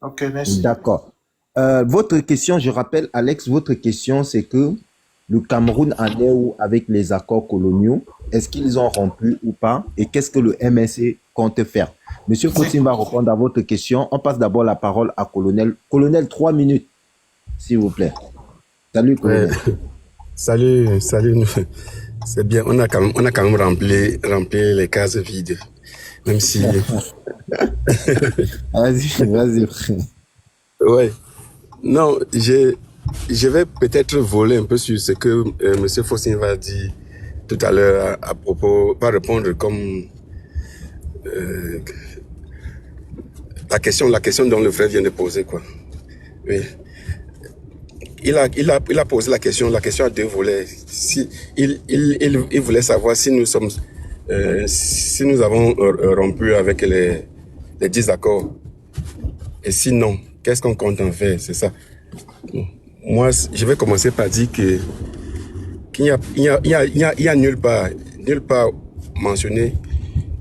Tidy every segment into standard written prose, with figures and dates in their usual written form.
Ok, merci. D'accord. Votre question, je rappelle, Alex, votre question, c'est que le Cameroun en est où avec les accords coloniaux? Est-ce qu'ils ont rompu ou pas? Et qu'est-ce que le MSC compte faire? Monsieur C'est Fautin va répondre à votre question. On passe d'abord la parole à Colonel. Colonel, 3 minutes, s'il vous plaît. Salut, Ouais, Colonel. salut, salut. C'est bien, on a quand même rempli les cases vides. Même si, Vas-y, vas-y. ouais, non, je vais peut-être voler un peu sur ce que Monsieur Fossin va dire tout à l'heure à propos, va répondre comme la question dont le frère vient de poser, quoi. Oui. Il a posé la question à deux volets. Si, il voulait savoir si nous avons rompu avec les 10 accords. Et sinon, qu'est-ce qu'on compte en faire? C'est ça. Moi, je vais commencer par dire qu'il n'y a, il y a nulle part mentionné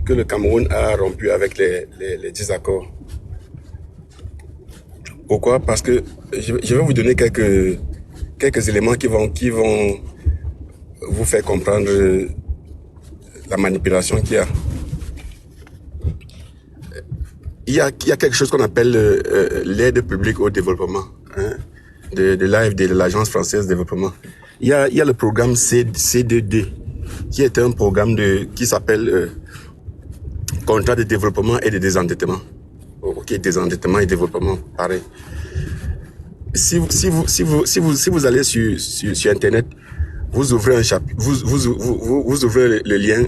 que le Cameroun a rompu avec les 10 accords. Pourquoi? Parce que je vais vous donner quelques éléments qui vont vous faire comprendre la manipulation qu'il y a. Il y a quelque chose qu'on appelle l'aide publique au développement, hein, de l'AFD, de l'Agence française de développement. Il y a le programme C2D, qui est un programme qui s'appelle contrat de développement et de désendettement. Ok, désendettement et développement, pareil. Si vous allez sur Internet, vous ouvrez un chapitre, vous ouvrez le lien,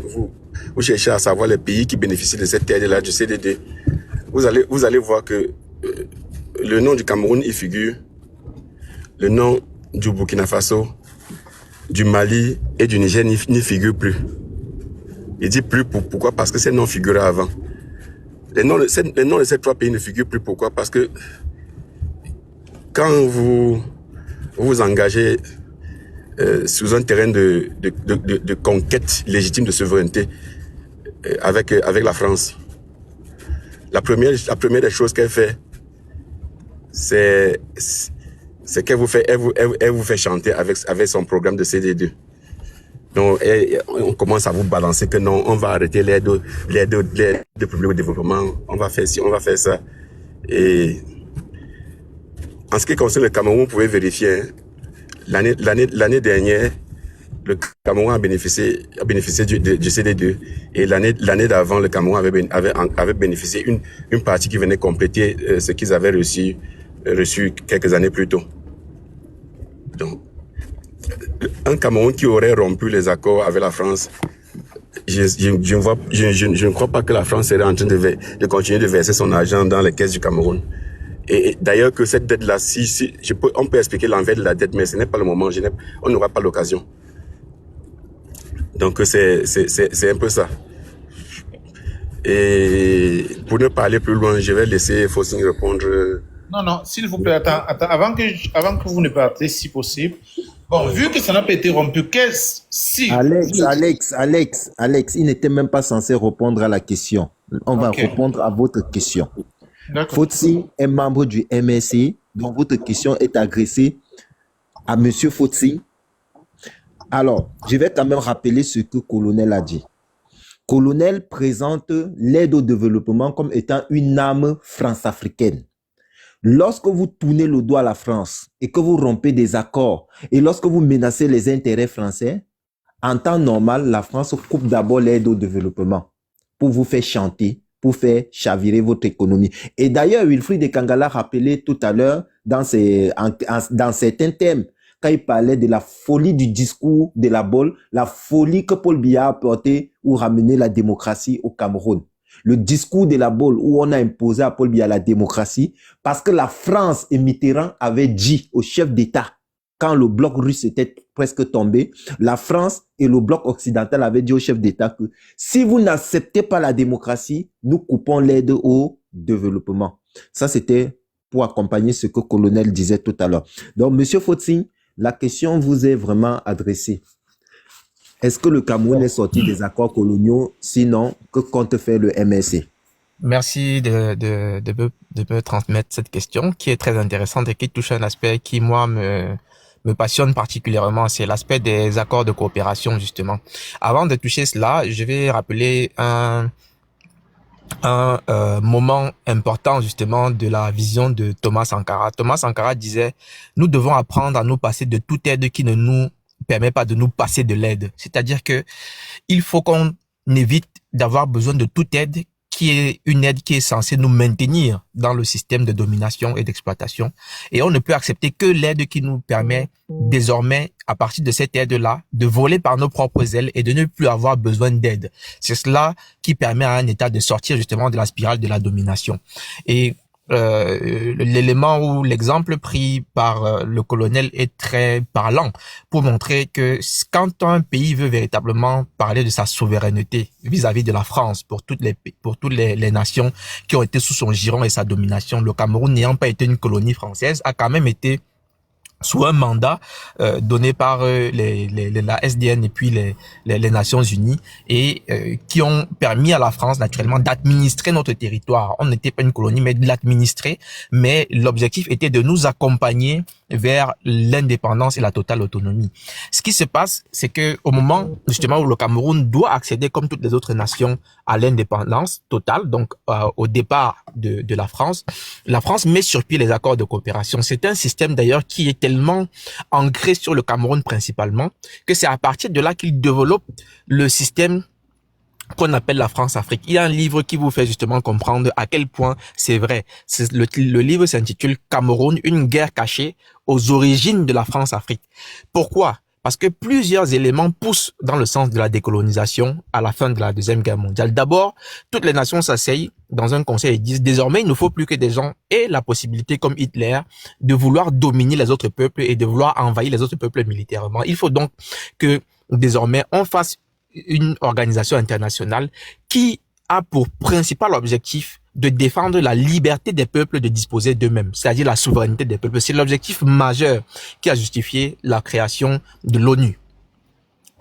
vous cherchez à savoir les pays qui bénéficient de cette aide-là, du CDD. Vous allez voir que le nom du Cameroun y figure, le nom du Burkina Faso, du Mali et du Niger n'y figurent plus. Il dit plus pourquoi? Parce que ces noms figuraient avant. Les noms de ces trois pays ne figurent plus. Pourquoi? Parce que quand vous vous engagez sur un terrain de conquête légitime de souveraineté avec la France, la première des choses qu'elle fait, c'est qu'elle vous fait chanter avec son programme de CD2. Donc, on commence à vous balancer que non, on va arrêter l'aide publique au développement, on va faire ci, on va faire ça. Et en ce qui concerne le Cameroun, vous pouvez vérifier, hein, l'année dernière, le Cameroun a bénéficié du CD2. Et l'année d'avant, le Cameroun avait bénéficié une partie qui venait compléter ce qu'ils avaient reçu quelques années plus tôt. Donc, un Cameroun qui aurait rompu les accords avec la France, je ne crois pas que la France serait en train de continuer de verser son argent dans les caisses du Cameroun. Et d'ailleurs que cette dette-là, on peut expliquer l'envers de la dette, mais ce n'est pas le moment, on n'aura pas l'occasion. Donc c'est un peu ça. Et pour ne pas aller plus loin, je vais laisser Faucine répondre. Non, non, s'il vous plaît, attends, attends, avant que vous ne partiez, si possible. Bon, vu que ça n'a pas été rompu, si, Alex, il n'était même pas censé répondre à la question. On va ok, répondre à votre question. d'accord. Fotsi est membre du MSC, donc votre question est adressée à Monsieur Fotsi. Alors, je vais quand même rappeler ce que Colonel a dit. Colonel présente l'aide au développement comme étant une arme france-africaine. Lorsque vous tournez le dos à la France et que vous rompez des accords et lorsque vous menacez les intérêts français, en temps normal, la France coupe d'abord l'aide au développement pour vous faire chanter, pour faire chavirer votre économie. Et d'ailleurs, Wilfried Kangala rappelait tout à l'heure dans certains thèmes, quand il parlait de la folie du discours de la Baule, la folie que Paul Biya a apporté ou ramené la démocratie au Cameroun. Le discours de la Baule où on a imposé à Paul Biya la démocratie parce que la France et Mitterrand avaient dit au chef d'État, quand le bloc russe était presque tombé, la France et le bloc occidental avaient dit au chef d'État que si vous n'acceptez pas la démocratie, nous coupons l'aide au développement. Ça, c'était pour accompagner ce que le colonel disait tout à l'heure. Donc, Monsieur Fotsin, la question vous est vraiment adressée. Est-ce que le Cameroun est sorti des accords coloniaux? Sinon, que compte faire le MSC? Merci de me transmettre cette question qui est très intéressante et qui touche un aspect qui, moi, me passionne particulièrement. C'est l'aspect des accords de coopération, justement. Avant de toucher cela, je vais rappeler un moment important, justement, de la vision de Thomas Sankara. Thomas Sankara disait, nous devons apprendre à nous passer de toute aide qui ne nous permet pas de nous passer de l'aide. C'est-à-dire que il faut qu'on évite d'avoir besoin de toute aide qui est une aide qui est censée nous maintenir dans le système de domination et d'exploitation. Et on ne peut accepter que l'aide qui nous permet désormais, à partir de cette aide-là, de voler par nos propres ailes et de ne plus avoir besoin d'aide. C'est cela qui permet à un État de sortir justement de la spirale de la domination. Et l'élément ou l'exemple pris par le colonel est très parlant pour montrer que quand un pays veut véritablement parler de sa souveraineté vis-à-vis de la France pour toutes les nations qui ont été sous son giron et sa domination, le Cameroun n'ayant pas été une colonie française a quand même été sous un mandat donné par la SDN et puis les Nations Unies et qui ont permis à la France naturellement d'administrer notre territoire. On n'était pas une colonie mais de l'administrer, mais l'objectif était de nous accompagner vers l'indépendance et la totale autonomie. Ce qui se passe, c'est que au moment justement où le Cameroun doit accéder comme toutes les autres nations à l'indépendance totale, donc au départ de la France met sur pied les accords de coopération. C'est un système d'ailleurs qui est tellement ancré sur le Cameroun principalement que c'est à partir de là qu'il développe le système qu'on appelle la France-Afrique. Il y a un livre qui vous fait justement comprendre à quel point c'est vrai. Le livre s'intitule Cameroun, une guerre cachée aux origines de la France-Afrique. Pourquoi? Parce que plusieurs éléments poussent dans le sens de la décolonisation à la fin de la Deuxième Guerre mondiale. D'abord, toutes les nations s'asseyent dans un conseil et disent désormais il ne faut plus que des gens aient la possibilité, comme Hitler, de vouloir dominer les autres peuples et de vouloir envahir les autres peuples militairement. Il faut donc que désormais on fasse une organisation internationale qui a pour principal objectif de défendre la liberté des peuples de disposer d'eux-mêmes, c'est-à-dire la souveraineté des peuples. C'est l'objectif majeur qui a justifié la création de l'ONU.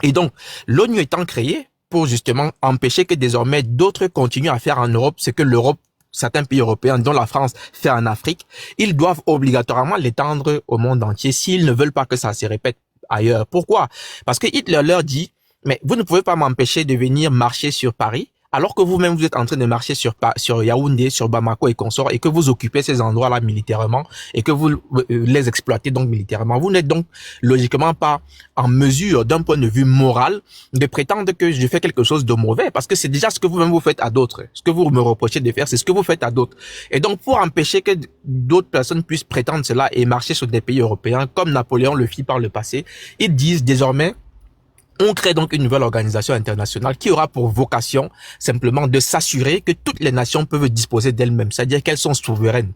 Et donc, l'ONU étant créée pour justement empêcher que désormais d'autres continuent à faire en Europe ce que l'Europe, certains pays européens, dont la France, fait en Afrique, ils doivent obligatoirement l'étendre au monde entier s'ils ne veulent pas que ça se répète ailleurs. Pourquoi? Parce que Hitler leur dit mais vous ne pouvez pas m'empêcher de venir marcher sur Paris, alors que vous-même vous êtes en train de marcher sur Yaoundé, sur Bamako et consorts, et que vous occupez ces endroits-là militairement, et que vous les exploitez donc militairement. Vous n'êtes donc logiquement pas en mesure, d'un point de vue moral, de prétendre que je fais quelque chose de mauvais, parce que c'est déjà ce que vous-même vous faites à d'autres. Ce que vous me reprochez de faire, c'est ce que vous faites à d'autres. Et donc, pour empêcher que d'autres personnes puissent prétendre cela et marcher sur des pays européens, comme Napoléon le fit par le passé, ils disent désormais on crée donc une nouvelle organisation internationale qui aura pour vocation simplement de s'assurer que toutes les nations peuvent disposer d'elles-mêmes, c'est-à-dire qu'elles sont souveraines.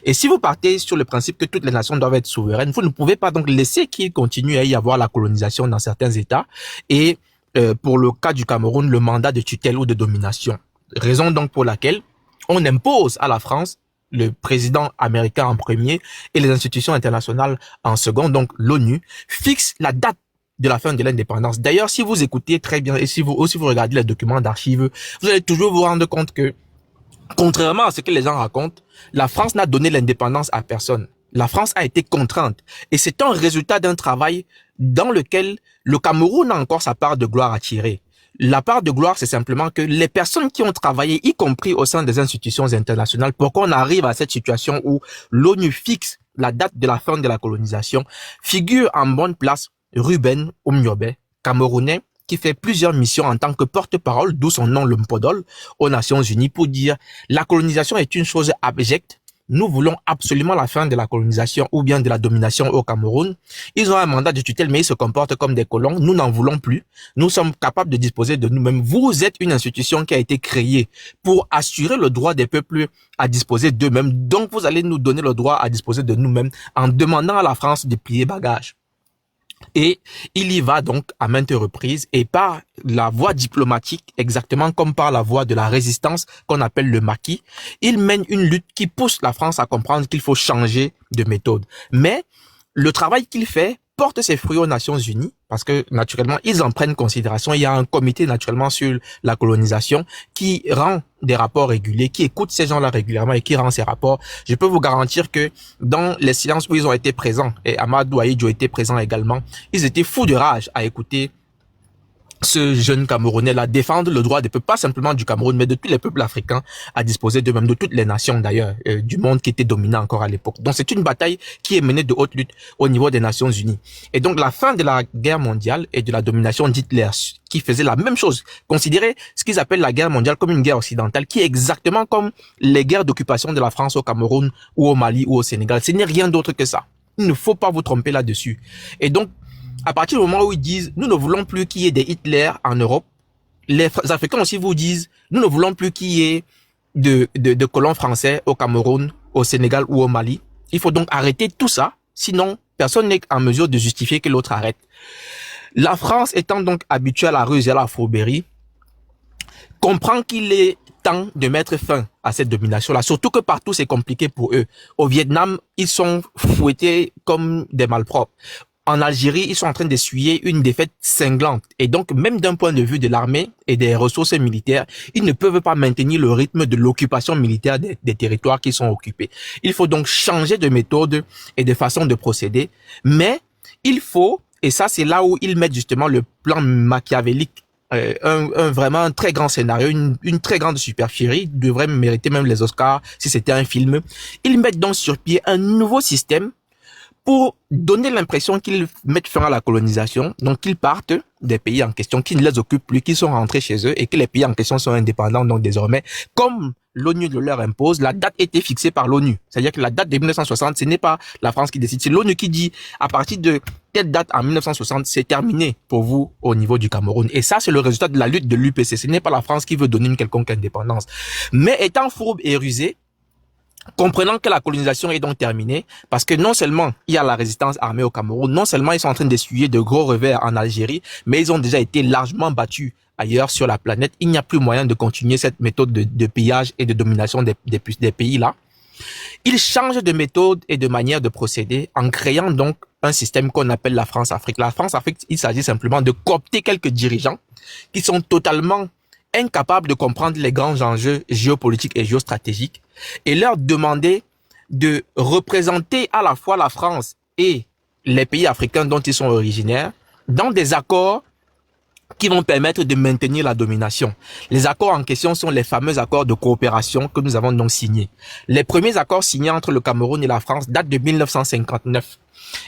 Et si vous partez sur le principe que toutes les nations doivent être souveraines, vous ne pouvez pas donc laisser qu'il continue à y avoir la colonisation dans certains États et pour le cas du Cameroun, le mandat de tutelle ou de domination. Raison donc pour laquelle on impose à la France le président américain en premier et les institutions internationales en second, donc l'ONU, fixe la date de la fin de l'indépendance. D'ailleurs, si vous écoutez très bien et si vous regardez les documents d'archives, vous allez toujours vous rendre compte que, contrairement à ce que les gens racontent, la France n'a donné l'indépendance à personne. La France a été contrainte. Et c'est un résultat d'un travail dans lequel le Cameroun a encore sa part de gloire à tirer. La part de gloire, c'est simplement que les personnes qui ont travaillé, y compris au sein des institutions internationales, pour qu'on arrive à cette situation où l'ONU fixe la date de la fin de la colonisation, figure en bonne place Ruben Oumniobe, Camerounais, qui fait plusieurs missions en tant que porte-parole, d'où son nom le Mpodol, aux Nations Unies pour dire la colonisation est une chose abjecte. Nous voulons absolument la fin de la colonisation ou bien de la domination au Cameroun. Ils ont un mandat de tutelle, mais ils se comportent comme des colons. Nous n'en voulons plus. Nous sommes capables de disposer de nous-mêmes. Vous êtes une institution qui a été créée pour assurer le droit des peuples à disposer d'eux-mêmes. Donc, vous allez nous donner le droit à disposer de nous-mêmes en demandant à la France de plier bagage. Et il y va donc à maintes reprises et par la voie diplomatique, exactement comme par la voie de la résistance qu'on appelle le maquis, il mène une lutte qui pousse la France à comprendre qu'il faut changer de méthode. Mais le travail qu'il fait porte ses fruits aux Nations Unies, parce que naturellement, ils en prennent considération. Il y a un comité naturellement sur la colonisation qui rend des rapports réguliers, qui écoute ces gens-là régulièrement et qui rend ces rapports. Je peux vous garantir que dans les séances où ils ont été présents, et Amadou Ahidjo était présent également, ils étaient fous de rage à écouter ce jeune Camerounais-là défendre le droit des peuples, pas simplement du Cameroun, mais de tous les peuples africains à disposer d'eux-mêmes, de toutes les nations d'ailleurs, du monde qui était dominant encore à l'époque. Donc c'est une bataille qui est menée de haute lutte au niveau des Nations Unies. Et donc la fin de la guerre mondiale et de la domination d'Hitler, qui faisait la même chose, considérer ce qu'ils appellent la guerre mondiale comme une guerre occidentale, qui est exactement comme les guerres d'occupation de la France au Cameroun ou au Mali ou au Sénégal. Ce n'est rien d'autre que ça. Il ne faut pas vous tromper là-dessus. Et donc, à partir du moment où ils disent, nous ne voulons plus qu'il y ait des Hitler en Europe, les Africains aussi vous disent, nous ne voulons plus qu'il y ait de colons français au Cameroun, au Sénégal ou au Mali. Il faut donc arrêter tout ça, sinon personne n'est en mesure de justifier que l'autre arrête. La France étant donc habituée à la ruse et à la fourberie, comprend qu'il est temps de mettre fin à cette domination-là, surtout que partout c'est compliqué pour eux. Au Vietnam, ils sont fouettés comme des malpropres. En Algérie, ils sont en train d'essuyer une défaite cinglante. Et donc, même d'un point de vue de l'armée et des ressources militaires, ils ne peuvent pas maintenir le rythme de l'occupation militaire des territoires qui sont occupés. Il faut donc changer de méthode et de façon de procéder. Mais il faut, et ça c'est là où ils mettent justement le plan machiavélique, vraiment un très grand scénario, une très grande supercherie, devrait mériter même les Oscars si c'était un film. Ils mettent donc sur pied un nouveau système pour donner l'impression qu'ils mettent fin à la colonisation, donc qu'ils partent des pays en question, qui ne les occupent plus, qui sont rentrés chez eux et que les pays en question sont indépendants. Donc désormais, comme l'ONU le leur impose, la date était fixée par l'ONU. C'est-à-dire que la date de 1960, ce n'est pas la France qui décide, c'est l'ONU qui dit à partir de telle date en 1960, c'est terminé pour vous au niveau du Cameroun. Et ça, c'est le résultat de la lutte de l'UPC. Ce n'est pas la France qui veut donner une quelconque indépendance. Mais étant fourbe et rusé, comprenant que la colonisation est donc terminée, parce que non seulement il y a la résistance armée au Cameroun, non seulement ils sont en train d'essuyer de gros revers en Algérie, mais ils ont déjà été largement battus ailleurs sur la planète. Il n'y a plus moyen de continuer cette méthode de pillage et de domination des pays-là. Ils changent de méthode et de manière de procéder en créant donc un système qu'on appelle la France-Afrique. La France-Afrique, il s'agit simplement de coopter quelques dirigeants qui sont totalement incapables de comprendre les grands enjeux géopolitiques et géostratégiques et leur demander de représenter à la fois la France et les pays africains dont ils sont originaires dans des accords qui vont permettre de maintenir la domination. Les accords en question sont les fameux accords de coopération que nous avons donc signés. Les premiers accords signés entre le Cameroun et la France datent de 1959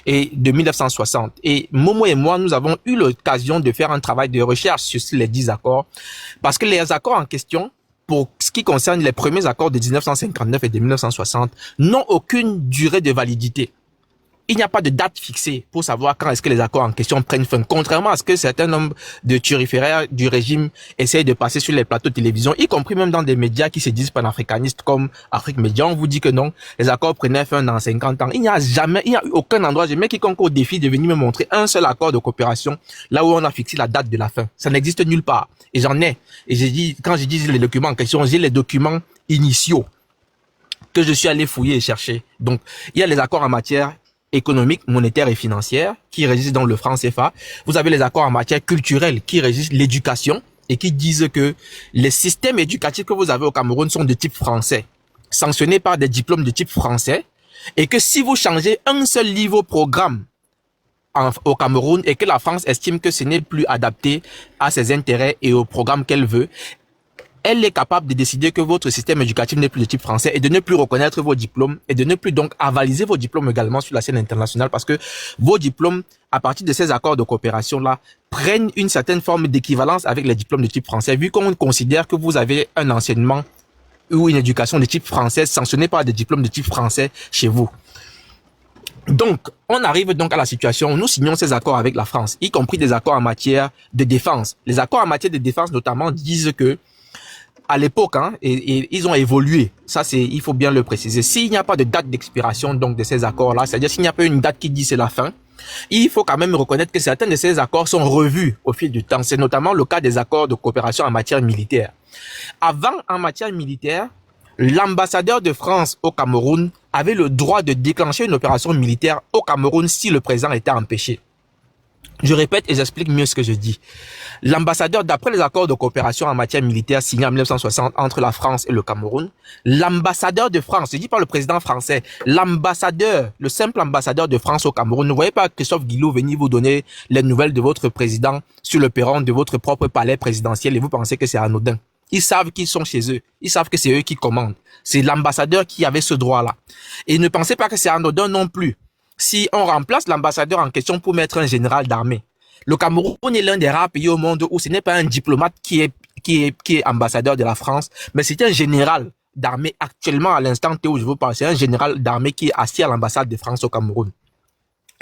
et de 1960. Et Momo et moi, nous avons eu l'occasion de faire un travail de recherche sur les 10 accords, parce que les accords en question, pour ce qui concerne les premiers accords de 1959 et de 1960, n'ont aucune durée de validité. Il n'y a pas de date fixée pour savoir quand est-ce que les accords en question prennent fin. Contrairement à ce que certains nombres de turiféraires du régime essayent de passer sur les plateaux de télévision, y compris même dans des médias qui se disent panafricanistes comme Afrique Média, on vous dit que non, les accords prenaient fin dans 50 ans. Il n'y a eu aucun endroit, j'ai mis quiconque au défi de venir me montrer un seul accord de coopération là où on a fixé la date de la fin. Ça n'existe nulle part. Et j'en ai. Et j'ai dit, quand je dis les documents en question, j'ai les documents initiaux que je suis allé fouiller et chercher. Donc, il y a les accords en matière économique, monétaire et financière qui régissent dans le franc CFA. Vous avez les accords en matière culturelle qui régissent l'éducation et qui disent que les systèmes éducatifs que vous avez au Cameroun sont de type français, sanctionnés par des diplômes de type français, et que si vous changez un seul livre au programme au Cameroun et que la France estime que ce n'est plus adapté à ses intérêts et au programme qu'elle veut, elle est capable de décider que votre système éducatif n'est plus de type français et de ne plus reconnaître vos diplômes et de ne plus donc avaliser vos diplômes également sur la scène internationale, parce que vos diplômes, à partir de ces accords de coopération-là, prennent une certaine forme d'équivalence avec les diplômes de type français, vu qu'on considère que vous avez un enseignement ou une éducation de type français sanctionnée par des diplômes de type français chez vous. Donc, on arrive donc à la situation où nous signons ces accords avec la France, y compris des accords en matière de défense. Les accords en matière de défense, notamment, disent que à l'époque, et ils ont évolué. Ça, il faut bien le préciser. S'il n'y a pas de date d'expiration donc de ces accords-là, c'est-à-dire s'il n'y a pas une date qui dit c'est la fin, il faut quand même reconnaître que certains de ces accords sont revus au fil du temps. C'est notamment le cas des accords de coopération en matière militaire. Avant, en matière militaire, l'ambassadeur de France au Cameroun avait le droit de déclencher une opération militaire au Cameroun si le président était empêché. Je répète et j'explique mieux ce que je dis. L'ambassadeur, d'après les accords de coopération en matière militaire signés en 1960 entre la France et le Cameroun, l'ambassadeur de France, je dis pas le président français, l'ambassadeur, le simple ambassadeur de France au Cameroun, ne voyez pas Christophe Guilloup venir vous donner les nouvelles de votre président sur le perron de votre propre palais présidentiel et vous pensez que c'est anodin. Ils savent qu'ils sont chez eux. Ils savent que c'est eux qui commandent. C'est l'ambassadeur qui avait ce droit-là. Et ne pensez pas que c'est anodin non plus. Si on remplace l'ambassadeur en question pour mettre un général d'armée. Le Cameroun est l'un des rares pays au monde où ce n'est pas un diplomate qui est ambassadeur de la France, mais c'est un général d'armée actuellement à l'instant T où je vous parle. C'est un général d'armée qui est assis à l'ambassade de France au Cameroun.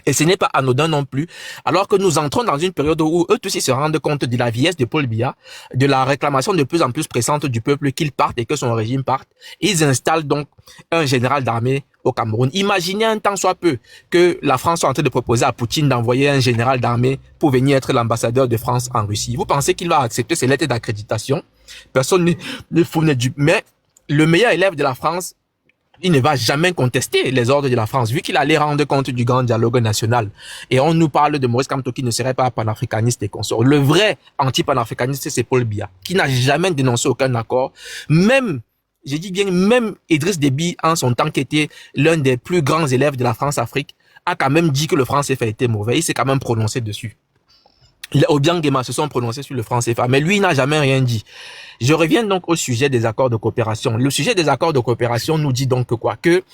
Et ce n'est pas anodin non plus, alors que nous entrons dans une période où eux tous ils se rendent compte de la vieillesse de Paul Biya, de la réclamation de plus en plus pressante du peuple qu'il parte et que son régime parte. Ils installent donc un général d'armée au Cameroun. Imaginez un temps soit peu que la France soit en train de proposer à Poutine d'envoyer un général d'armée pour venir être l'ambassadeur de France en Russie. Vous pensez qu'il va accepter ces lettres d'accréditation? Personne ne fournit du... Mais le meilleur élève de la France, il ne va jamais contester les ordres de la France, vu qu'il allait rendre compte du grand dialogue national. Et on nous parle de Maurice Kamto qui ne serait pas panafricaniste et consort. Le vrai anti-panafricaniste, c'est Paul Biya, qui n'a jamais dénoncé aucun accord. Même, je dis bien, même Idriss Déby, en son temps, qui était l'un des plus grands élèves de la France-Afrique, a quand même dit que le franc CFA était mauvais. Il s'est quand même prononcé dessus. Les Obiang Guéma se sont prononcés sur le franc CFA, mais lui, il n'a jamais rien dit. Je reviens donc au sujet des accords de coopération. Le sujet des accords de coopération nous dit donc quoi? Que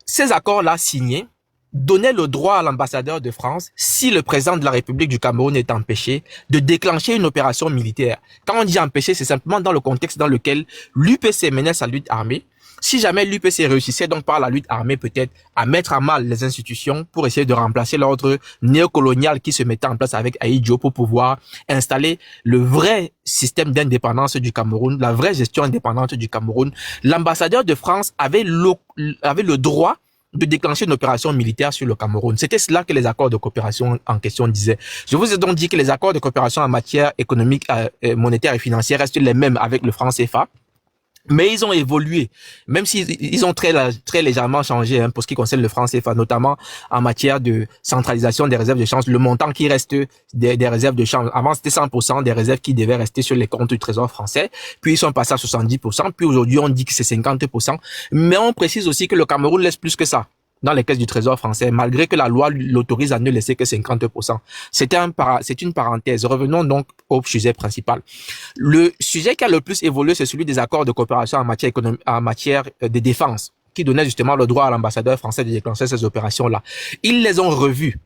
ces accords-là signés donnaient le droit à l'ambassadeur de France, si le président de la République du Cameroun est empêché, de déclencher une opération militaire. Quand on dit empêché, c'est simplement dans le contexte dans lequel l'UPC menait sa lutte armée. Si jamais l'UPC réussissait donc par la lutte armée peut-être à mettre à mal les institutions pour essayer de remplacer l'ordre néocolonial qui se mettait en place avec Ahidjo pour pouvoir installer le vrai système d'indépendance du Cameroun, la vraie gestion indépendante du Cameroun, l'ambassadeur de France avait le droit de déclencher une opération militaire sur le Cameroun. C'était cela que les accords de coopération en question disaient. Je vous ai donc dit que les accords de coopération en matière économique, monétaire et financière restent les mêmes avec le franc CFA. Mais ils ont évolué, même s'ils ont très légèrement changé pour ce qui concerne le franc CFA, notamment en matière de centralisation des réserves de change. Le montant qui reste des réserves de change, avant c'était 100% des réserves qui devaient rester sur les comptes du Trésor français, puis ils sont passés à 70%, puis aujourd'hui on dit que c'est 50%. Mais on précise aussi que le Cameroun laisse plus que ça dans les caisses du Trésor français, malgré que la loi l'autorise à ne laisser que 50%. C'est une parenthèse. Revenons donc au sujet principal. Le sujet qui a le plus évolué, c'est celui des accords de coopération en matière de défense, qui donnait justement le droit à l'ambassadeur français de déclencher ces opérations-là. Ils les ont revus.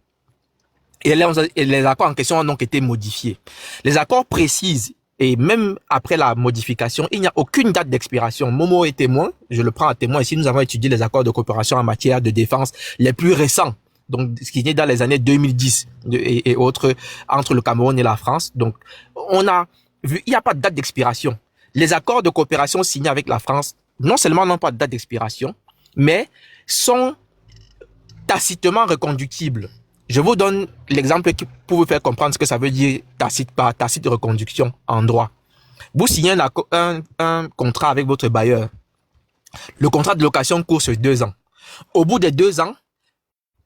Et les accords en question ont donc été modifiés. Les accords précisent, et même après la modification, il n'y a aucune date d'expiration. Momo est témoin, je le prends à témoin. Ici, nous avons étudié les accords de coopération en matière de défense les plus récents. Donc, ce qui est dans les années 2010 et autres, entre le Cameroun et la France. Donc, on a vu, il n'y a pas de date d'expiration. Les accords de coopération signés avec la France, non seulement n'ont pas de date d'expiration, mais sont tacitement reconductibles. Je vous donne l'exemple pour vous faire comprendre ce que ça veut dire tacite reconduction en droit. Vous signez un contrat avec votre bailleur. Le contrat de location court sur 2 ans. Au bout des 2 ans,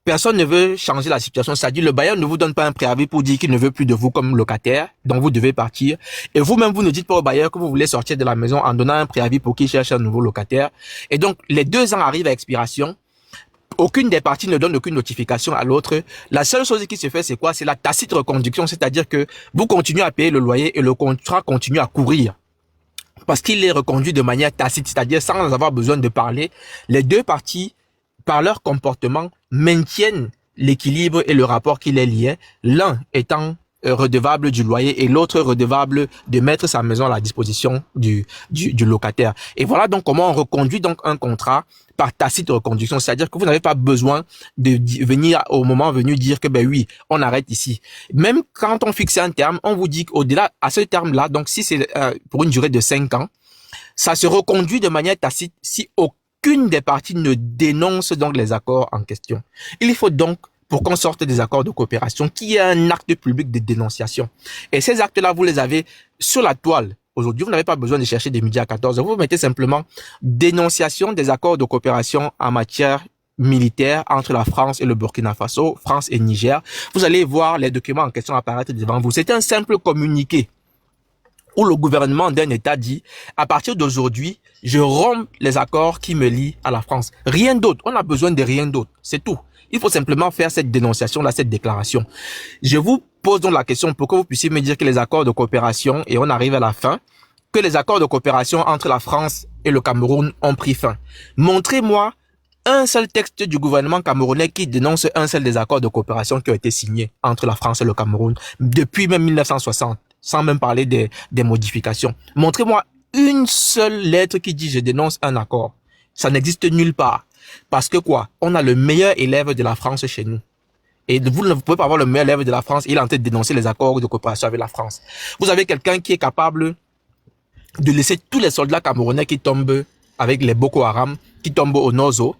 personne ne veut changer la situation. C'est-à-dire, le bailleur ne vous donne pas un préavis pour dire qu'il ne veut plus de vous comme locataire, donc vous devez partir. Et vous-même, vous ne dites pas au bailleur que vous voulez sortir de la maison en donnant un préavis pour qu'il cherche un nouveau locataire. Et donc, les 2 ans arrivent à expiration. Aucune des parties ne donne aucune notification à l'autre. La seule chose qui se fait, c'est quoi? C'est la tacite reconduction, c'est-à-dire que vous continuez à payer le loyer et le contrat continue à courir. Parce qu'il est reconduit de manière tacite, c'est-à-dire sans avoir besoin de parler. Les 2 parties, par leur comportement, maintiennent l'équilibre et le rapport qui les liait, l'un étant redevable du loyer et l'autre redevable de mettre sa maison à la disposition du locataire. Et voilà donc comment on reconduit donc un contrat par tacite reconduction, c'est-à-dire que vous n'avez pas besoin de venir au moment venu dire que ben oui, on arrête ici. Même quand on fixe un terme, on vous dit qu'au-delà à ce terme-là, donc si c'est pour une durée de 5 ans, ça se reconduit de manière tacite si aucune des parties ne dénonce donc les accords en question. Il faut donc, pour qu'on sorte des accords de coopération, qu'il y ait un acte public de dénonciation. Et ces actes-là, vous les avez sur la toile. aujourd'hui, vous n'avez pas besoin de chercher des midi à 14h. Vous mettez simplement dénonciation des accords de coopération en matière militaire entre la France et le Burkina Faso, France et Niger. Vous allez voir les documents en question apparaître devant vous. C'est un simple communiqué où le gouvernement d'un État dit, à partir d'aujourd'hui, je romps les accords qui me lient à la France. Rien d'autre. On a besoin de rien d'autre. C'est tout. Il faut simplement faire cette dénonciation-là, cette déclaration. Je vous pose donc la question pour que vous puissiez me dire que les accords de coopération, et on arrive à la fin, que les accords de coopération entre la France et le Cameroun ont pris fin. Montrez-moi un seul texte du gouvernement camerounais qui dénonce un seul des accords de coopération qui ont été signés entre la France et le Cameroun depuis même 1960. Sans même parler des modifications. Montrez-moi une seule lettre qui dit « je dénonce un accord ». Ça n'existe nulle part. Parce que quoi? On a le meilleur élève de la France chez nous. Et vous ne pouvez pas avoir le meilleur élève de la France, il est en train de dénoncer les accords de coopération avec la France. Vous avez quelqu'un qui est capable de laisser tous les soldats camerounais qui tombent avec les Boko Haram, qui tombent au Nozo.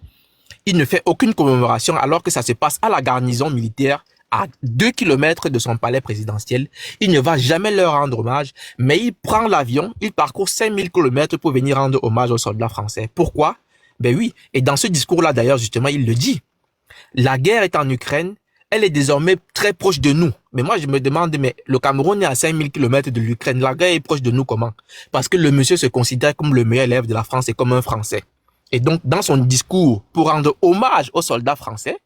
Il ne fait aucune commémoration alors que ça se passe à la garnison militaire à 2 kilomètres de son palais présidentiel. Il ne va jamais leur rendre hommage, mais il prend l'avion, il parcourt 5000 kilomètres pour venir rendre hommage aux soldats français. Pourquoi? Ben oui, et dans ce discours-là d'ailleurs, justement, il le dit. La guerre est en Ukraine, elle est désormais très proche de nous. Mais moi, je me demande, mais le Cameroun est à 5000 kilomètres de l'Ukraine. La guerre est proche de nous comment? Parce que le monsieur se considère comme le meilleur élève de la France et comme un Français. Et donc, dans son discours, pour rendre hommage aux soldats français,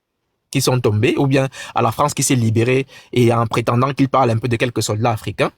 qui sont tombés, ou bien à la France qui s'est libérée et en prétendant qu'il parle un peu de quelques soldats africains.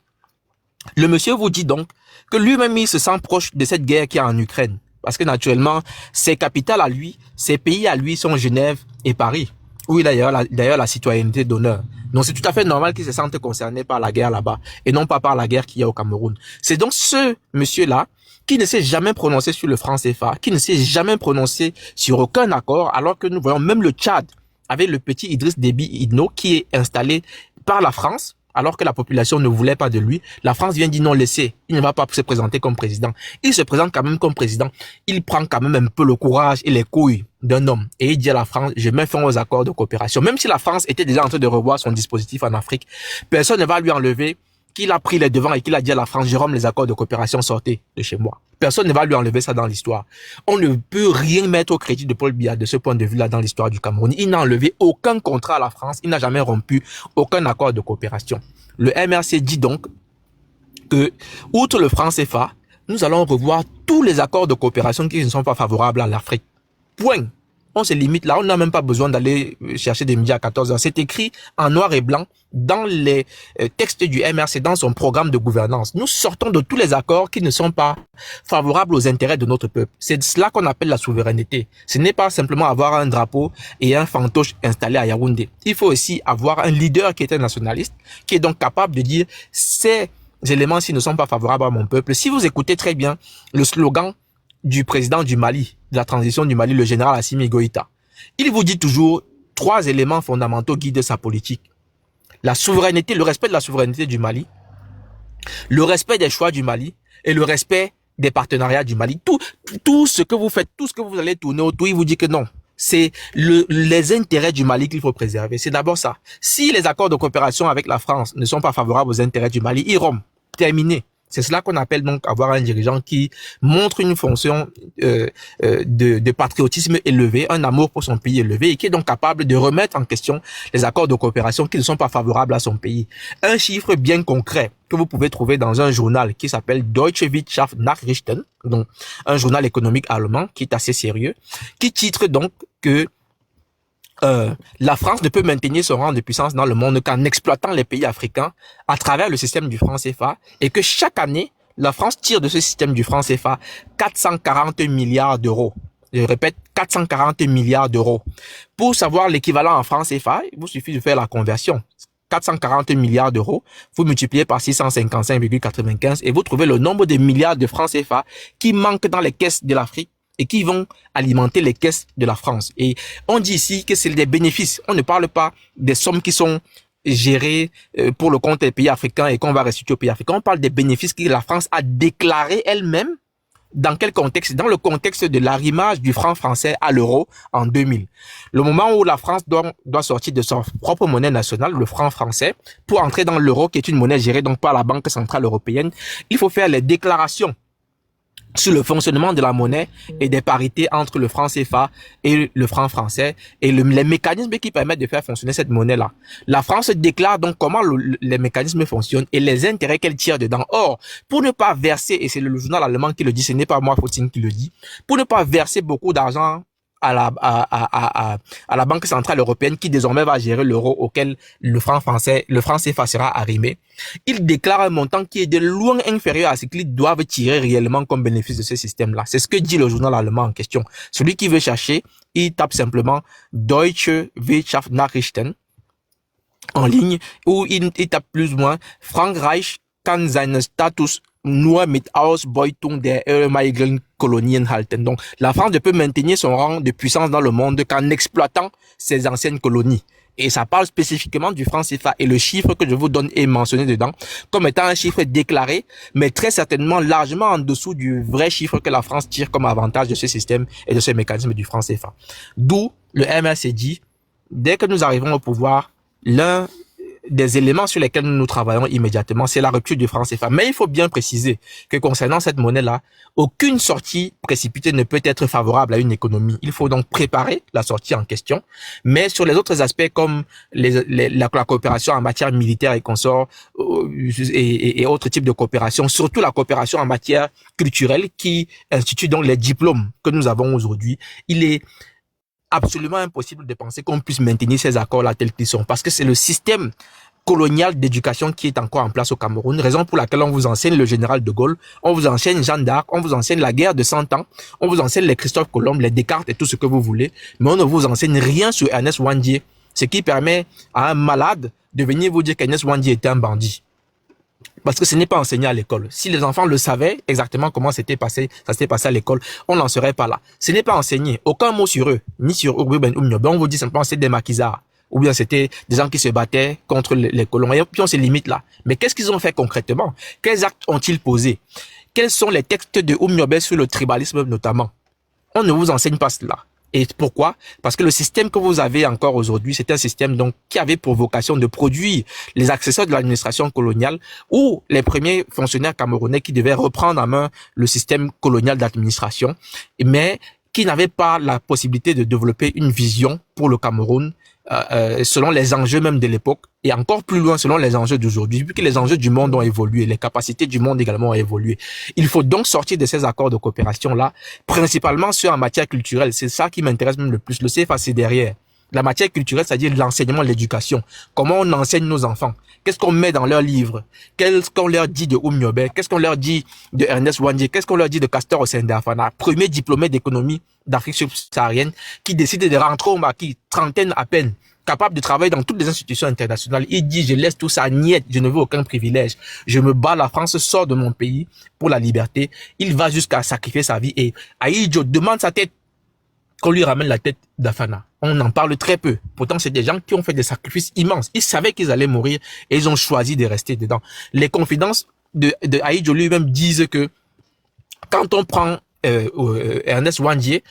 Le monsieur vous dit donc que lui-même il se sent proche de cette guerre qui est en Ukraine. Parce que naturellement, ses capitales à lui, ses pays à lui sont Genève et Paris, où il a d'ailleurs la citoyenneté d'honneur. Donc c'est tout à fait normal qu'il se sente concerné par la guerre là-bas et non pas par la guerre qu'il y a au Cameroun. C'est donc ce monsieur-là qui ne s'est jamais prononcé sur le franc CFA, qui ne s'est jamais prononcé sur aucun accord, alors que nous voyons même le Tchad avec le petit Idriss Déby Itno qui est installé par la France, alors que la population ne voulait pas de lui. La France vient dire non, laissez, il ne va pas se présenter comme président. Il se présente quand même comme président. Il prend quand même un peu le courage et les couilles d'un homme. Et il dit à la France, je mets fin aux accords de coopération. Même si la France était déjà en train de revoir son dispositif en Afrique, personne ne va lui enlever qu'il a pris les devants et qu'il a dit à la France, Jérôme, les accords de coopération, sortez de chez moi. Personne ne va lui enlever ça dans l'histoire. On ne peut rien mettre au crédit de Paul Biya de ce point de vue-là dans l'histoire du Cameroun. Il n'a enlevé aucun contrat à la France, il n'a jamais rompu aucun accord de coopération. Le MRC dit donc que, outre le franc CFA, nous allons revoir tous les accords de coopération qui ne sont pas favorables à l'Afrique. Point. On se limite là, on n'a même pas besoin d'aller chercher des médias à 14h. C'est écrit en noir et blanc dans les textes du MRC, dans son programme de gouvernance. Nous sortons de tous les accords qui ne sont pas favorables aux intérêts de notre peuple. C'est cela qu'on appelle la souveraineté. Ce n'est pas simplement avoir un drapeau et un fantoche installé à Yaoundé. Il faut aussi avoir un leader qui est un nationaliste, qui est donc capable de dire ces éléments-ci ne sont pas favorables à mon peuple. Si vous écoutez très bien le slogan du président du Mali, de la transition du Mali, le général Assimi Goïta. Il vous dit toujours 3 éléments fondamentaux guident sa politique. La souveraineté, le respect de la souveraineté du Mali, le respect des choix du Mali et le respect des partenariats du Mali. Tout ce que vous faites, tout ce que vous allez tourner autour, il vous dit que non. C'est les intérêts du Mali qu'il faut préserver. C'est d'abord ça. Si les accords de coopération avec la France ne sont pas favorables aux intérêts du Mali, ils rompent. Terminé. C'est cela qu'on appelle donc avoir un dirigeant qui montre une fonction de patriotisme élevé, un amour pour son pays élevé et qui est donc capable de remettre en question les accords de coopération qui ne sont pas favorables à son pays. Un chiffre bien concret que vous pouvez trouver dans un journal qui s'appelle Deutsche Wirtschaft Nachrichten, donc un journal économique allemand qui est assez sérieux, qui titre donc que la France ne peut maintenir son rang de puissance dans le monde qu'en exploitant les pays africains à travers le système du franc CFA et que chaque année, la France tire de ce système du franc CFA 440 milliards d'euros. Je répète, 440 milliards d'euros. Pour savoir l'équivalent en franc CFA, il vous suffit de faire la conversion. 440 milliards d'euros, vous multipliez par 655,95 et vous trouvez le nombre de milliards de francs CFA qui manquent dans les caisses de l'Afrique et qui vont alimenter les caisses de la France. Et on dit ici que c'est des bénéfices. On ne parle pas des sommes qui sont gérées pour le compte des pays africains et qu'on va restituer aux pays africains. On parle des bénéfices que la France a déclarés elle-même Dans quel contexte? Dans le contexte de l'arrimage du franc français à l'euro en 2000. Le moment où la France doit sortir de sa propre monnaie nationale, le franc français, pour entrer dans l'euro, qui est une monnaie gérée donc par la Banque centrale européenne, il faut faire les déclarations sur le fonctionnement de la monnaie et des parités entre le franc CFA et le franc français et les mécanismes qui permettent de faire fonctionner cette monnaie-là. La France déclare donc comment les mécanismes fonctionnent et les intérêts qu'elle tire dedans. Or, pour ne pas verser, et c'est le journal allemand qui le dit, ce n'est pas moi, Fauting, qui le dit, pour ne pas verser beaucoup d'argent à la Banque centrale européenne qui désormais va gérer l'euro auquel le franc CFA sera arrimé. Il déclare un montant qui est de loin inférieur à ce qu'ils doivent tirer réellement comme bénéfice de ce système-là. C'est ce que dit le journal allemand en question. Celui qui veut chercher, il tape simplement Deutsche Wirtschaftsnachrichten en ligne où il tape plus ou moins Frankreich kann seinen Status nur mit Ausbeutung der ehemaligen Kolonien halten. Donc, la France ne peut maintenir son rang de puissance dans le monde qu'en exploitant ses anciennes colonies. Et ça parle spécifiquement du franc CFA. Et le chiffre que je vous donne est mentionné dedans comme étant un chiffre déclaré, mais très certainement largement en dessous du vrai chiffre que la France tire comme avantage de ce système et de ce mécanisme du franc CFA. D'où le MRC dit, dès que nous arrivons au pouvoir, l'un des éléments sur lesquels nous travaillons immédiatement, c'est la rupture du franc CFA. Mais il faut bien préciser que concernant cette monnaie-là, aucune sortie précipitée ne peut être favorable à une économie. Il faut donc préparer la sortie en question. Mais sur les autres aspects comme la coopération en matière militaire et consorts et autres types de coopération, surtout la coopération en matière culturelle qui institue donc les diplômes que nous avons aujourd'hui, il est absolument impossible de penser qu'on puisse maintenir ces accords-là tels qu'ils sont, parce que c'est le système colonial d'éducation qui est encore en place au Cameroun, raison pour laquelle on vous enseigne le général de Gaulle, on vous enseigne Jeanne d'Arc, on vous enseigne la guerre de 100 ans, on vous enseigne les Christophe Colomb, les Descartes et tout ce que vous voulez, mais on ne vous enseigne rien sur Ernest Ouandié, ce qui permet à un malade de venir vous dire qu'Ernest Ouandié était un bandit. Parce que ce n'est pas enseigné à l'école. Si les enfants le savaient exactement comment ça s'était passé à l'école, on n'en serait pas là. Ce n'est pas enseigné. Aucun mot sur eux, ni sur Ruben Oumniobe. On vous dit simplement c'est des maquisards. Ou bien c'était des gens qui se battaient contre les colons. Et puis on se limite là. Mais qu'est-ce qu'ils ont fait concrètement? Quels actes ont-ils posés? Quels sont les textes de Oumniobe sur le tribalisme notamment? On ne vous enseigne pas cela. Et pourquoi? Parce que le système que vous avez encore aujourd'hui, c'est un système donc qui avait pour vocation de produire les accessoires de l'administration coloniale ou les premiers fonctionnaires camerounais qui devaient reprendre en main le système colonial d'administration, mais qui n'avaient pas la possibilité de développer une vision pour le Cameroun selon les enjeux même de l'époque et encore plus loin selon les enjeux d'aujourd'hui, vu que les enjeux du monde ont évolué, les capacités du monde également ont évolué. Il faut donc sortir de ces accords de coopération-là, principalement ceux en matière culturelle. C'est ça qui m'intéresse même le plus. Le CFA, c'est derrière. La matière culturelle, c'est-à-dire l'enseignement, l'éducation. Comment on enseigne nos enfants? Qu'est-ce qu'on met dans leurs livres? Qu'est-ce qu'on leur dit de Oumniobe? Qu'est-ce qu'on leur dit de Ernest Ouandié? Qu'est-ce qu'on leur dit de Castor Ossendé-Afana, premier diplômé d'économie d'Afrique subsaharienne, qui décide de rentrer au maquis, trentaine à peine, capable de travailler dans toutes les institutions internationales. Il dit, je laisse tout ça, niet, je ne veux aucun privilège. Je me bats, la France sort de mon pays pour la liberté. Il va jusqu'à sacrifier sa vie et Ahidjo demande sa tête, qu'on lui ramène la tête d'Afana. On en parle très peu. Pourtant, c'est des gens qui ont fait des sacrifices immenses. Ils savaient qu'ils allaient mourir et ils ont choisi de rester dedans. Les confidences de Ahidjo lui-même disent que quand on prend Ernest Ouandié,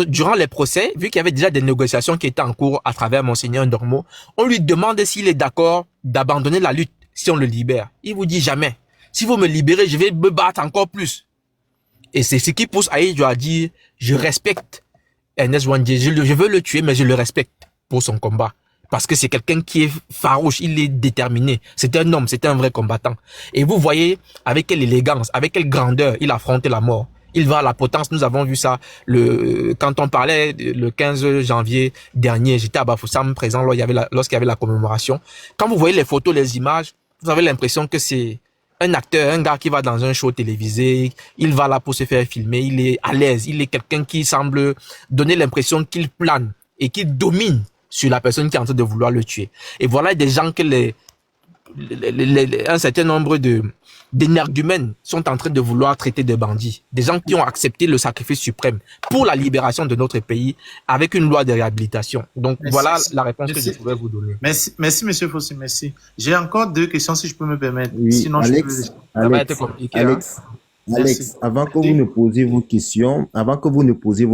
durant les procès, vu qu'il y avait déjà des négociations qui étaient en cours à travers Monseigneur Ndormo, on lui demande s'il est d'accord d'abandonner la lutte si on le libère. Il vous dit jamais. Si vous me libérez, je vais me battre encore plus. Et c'est ce qui pousse Ahidjo à dire, je respecte Ernest Ouandié, je veux le tuer, mais je le respecte pour son combat. Parce que c'est quelqu'un qui est farouche, il est déterminé. C'est un homme, c'est un vrai combattant. Et vous voyez avec quelle élégance, avec quelle grandeur il affronte la mort. Il va à la potence. Nous avons vu ça quand on parlait le 15 janvier dernier. J'étais à Bafoussam présent lorsqu'il y avait la commémoration. Quand vous voyez les photos, les images, vous avez l'impression que c'est un acteur, un gars qui va dans un show télévisé. Il va là pour se faire filmer. Il est à l'aise. Il est quelqu'un qui semble donner l'impression qu'il plane et qu'il domine sur la personne qui est en train de vouloir le tuer. Et voilà des gens que un certain nombre d'énergumènes sont en train de vouloir traiter de bandits. Des gens qui ont accepté le sacrifice suprême pour la libération de notre pays avec une loi de réhabilitation. Donc voilà la réponse que je pouvais vous donner. Merci Monsieur Fossi, merci. J'ai encore deux questions si je peux me permettre. Oui, Sinon, Alex, ça va être compliqué. Alex, Alex, avant que vous ne posiez vos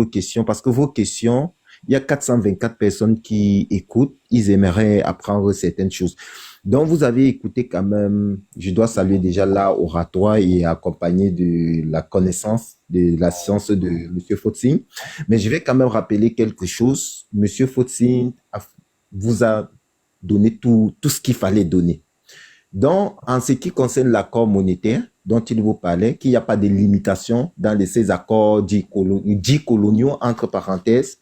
questions, parce que vos questions, il y a 424 personnes qui écoutent, ils aimeraient apprendre certaines choses. Donc, vous avez écouté quand même, je dois saluer déjà l'oratoire et accompagné de la connaissance de la science de Monsieur Fotzing. Mais je vais quand même rappeler quelque chose. Monsieur Fotzing vous a donné tout ce qu'il fallait donner. Donc, en ce qui concerne l'accord monétaire dont il vous parlait, qu'il n'y a pas de limitation dans ces accords dits coloniaux, entre parenthèses,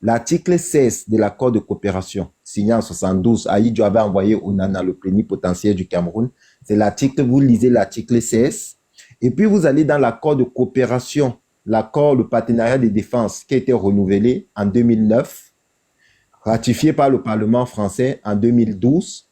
l'article 16 de l'accord de coopération signé en 72, Ahidjo avait envoyé Onana, le plénipotentiaire du Cameroun. C'est l'article, vous lisez l'article 16, et puis vous allez dans l'accord de coopération, l'accord, le partenariat de défense qui a été renouvelé en 2009, ratifié par le Parlement français en 2012,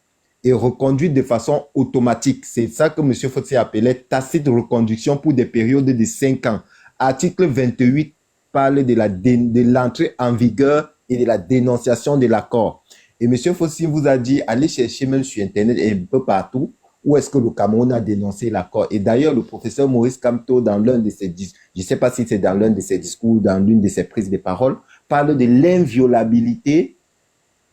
et reconduit de façon automatique. C'est ça que M. Fotzing appelait tacite reconduction pour des périodes de 5 ans. Article 28 parle de l'entrée en vigueur et de la dénonciation de l'accord. Et M. Fotzing vous a dit, allez chercher même sur Internet et un peu partout, où est-ce que le Cameroun a dénoncé l'accord. Et d'ailleurs, le professeur Maurice Kamto, dans l'un de ses discours, je ne sais pas si c'est dans l'un de ses discours ou dans l'une de ses prises de parole, parle de l'inviolabilité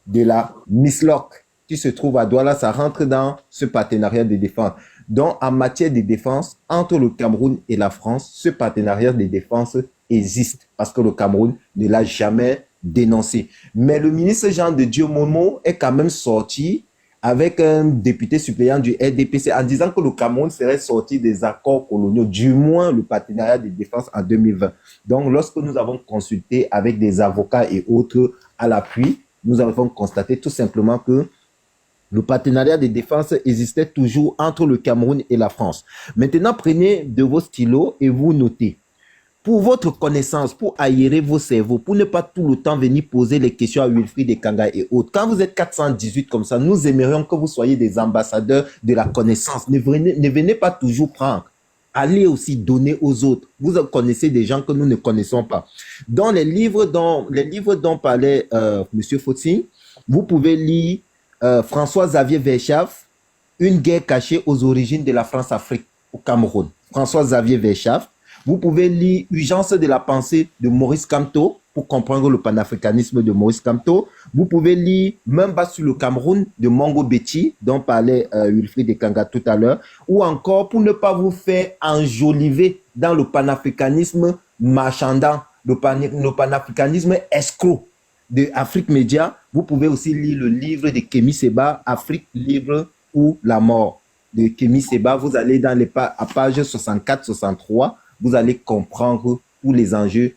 de la MISLOC qui se trouve à Douala. Ça rentre dans ce partenariat de défense. Donc, en matière de défense, entre le Cameroun et la France, ce partenariat de défense existe parce que le Cameroun ne l'a jamais dénoncé. Mais le ministre Jean de Dieu Momo est quand même sorti avec un député suppléant du RDPC en disant que le Cameroun serait sorti des accords coloniaux, du moins le partenariat de défense en 2020. Donc, lorsque nous avons consulté avec des avocats et autres à l'appui, nous avons constaté tout simplement que le partenariat de défense existait toujours entre le Cameroun et la France. Maintenant, prenez de vos stylos et vous notez. Pour votre connaissance, pour aérer vos cerveaux, pour ne pas tout le temps venir poser les questions à Wilfried Ekanga et autres. Quand vous êtes 418 comme ça, nous aimerions que vous soyez des ambassadeurs de la connaissance. Ne venez pas toujours prendre. Allez aussi donner aux autres. Vous connaissez des gens que nous ne connaissons pas. Dans les livres dont parlait M. Fotzing, vous pouvez lire François-Xavier Verschaff, Une guerre cachée aux origines de la France-Afrique au Cameroun. François-Xavier Verschaff. Vous pouvez lire Urgence de la pensée de Maurice Kamto pour comprendre le panafricanisme de Maurice Kamto. Vous pouvez lire Memba sur le Cameroun de Mongo Betty, dont parlait Wilfried Ekanga tout à l'heure. Ou encore, pour ne pas vous faire enjoliver dans le panafricanisme marchandant, le panafricanisme escroc de Afrique Média, vous pouvez aussi lire le livre de Kémy Séba, Afrique libre ou la mort de Kémy Séba. Vous allez dans à page 64-63, vous allez comprendre tous les enjeux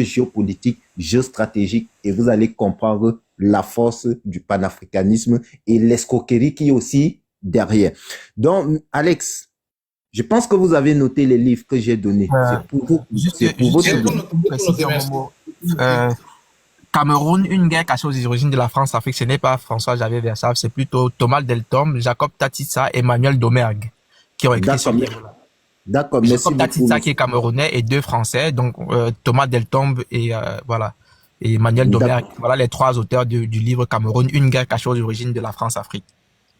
géopolitiques, géostratégiques, et vous allez comprendre la force du panafricanisme et l'escroquerie qui est aussi derrière. Donc, Alex, je pense que vous avez noté les livres que j'ai donnés. C'est pour vous. C'est pour votre Cameroun, une guerre cachée aux origines de la France-Afrique, ce n'est pas François-Xavier Verschaff, c'est plutôt Thomas Deltombe, Jacob Tatitsa, Emmanuel Domergue qui ont écrit ce livre-là. D'accord, merci beaucoup. Jacob Tatitsa qui est camerounais et 2 Français, donc Thomas Deltombe et voilà, et Emmanuel Domergue. Voilà les 3 auteurs du livre Cameroun, une guerre cachée aux origines de la France-Afrique.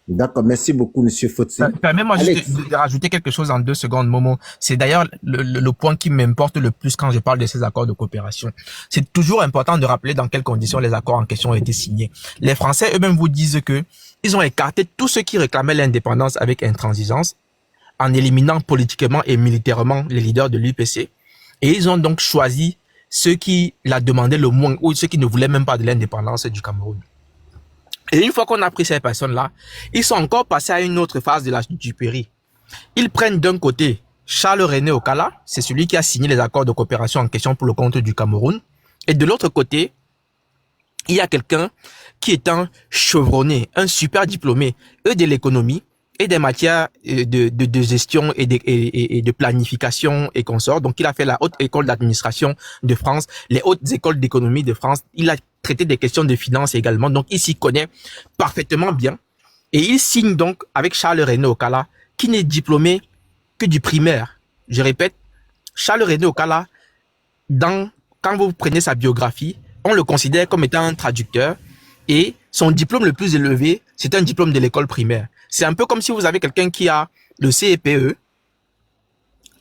D'accord, merci beaucoup, Monsieur Fotzing. Permets-moi juste de rajouter quelque chose en 2 secondes, Momo. C'est d'ailleurs le point qui m'importe le plus quand je parle de ces accords de coopération. C'est toujours important de rappeler dans quelles conditions les accords en question ont été signés. Les Français eux-mêmes vous disent que ils ont écarté tous ceux qui réclamaient l'indépendance avec intransigeance, en éliminant politiquement et militairement les leaders de l'UPC. Et ils ont donc choisi ceux qui la demandaient le moins ou ceux qui ne voulaient même pas de l'indépendance du Cameroun. Et une fois qu'on a pris ces personnes-là, ils sont encore passés à une autre phase de la Dupéry. Ils prennent d'un côté Charles-René Okala, c'est celui qui a signé les accords de coopération en question pour le compte du Cameroun. Et de l'autre côté, il y a quelqu'un qui est un chevronné, un super diplômé, de l'économie et des matières de gestion et de planification et consorts. Donc, il a fait la haute école d'administration de France, les hautes écoles d'économie de France. Il a traité des questions de finance également. Donc, il s'y connaît parfaitement bien. Et il signe donc avec Charles-René Okala, qui n'est diplômé que du primaire. Je répète, Charles-René Okala, quand vous prenez sa biographie, on le considère comme étant un traducteur. Et son diplôme le plus élevé, c'est un diplôme de l'école primaire. C'est un peu comme si vous avez quelqu'un qui a le CEPE,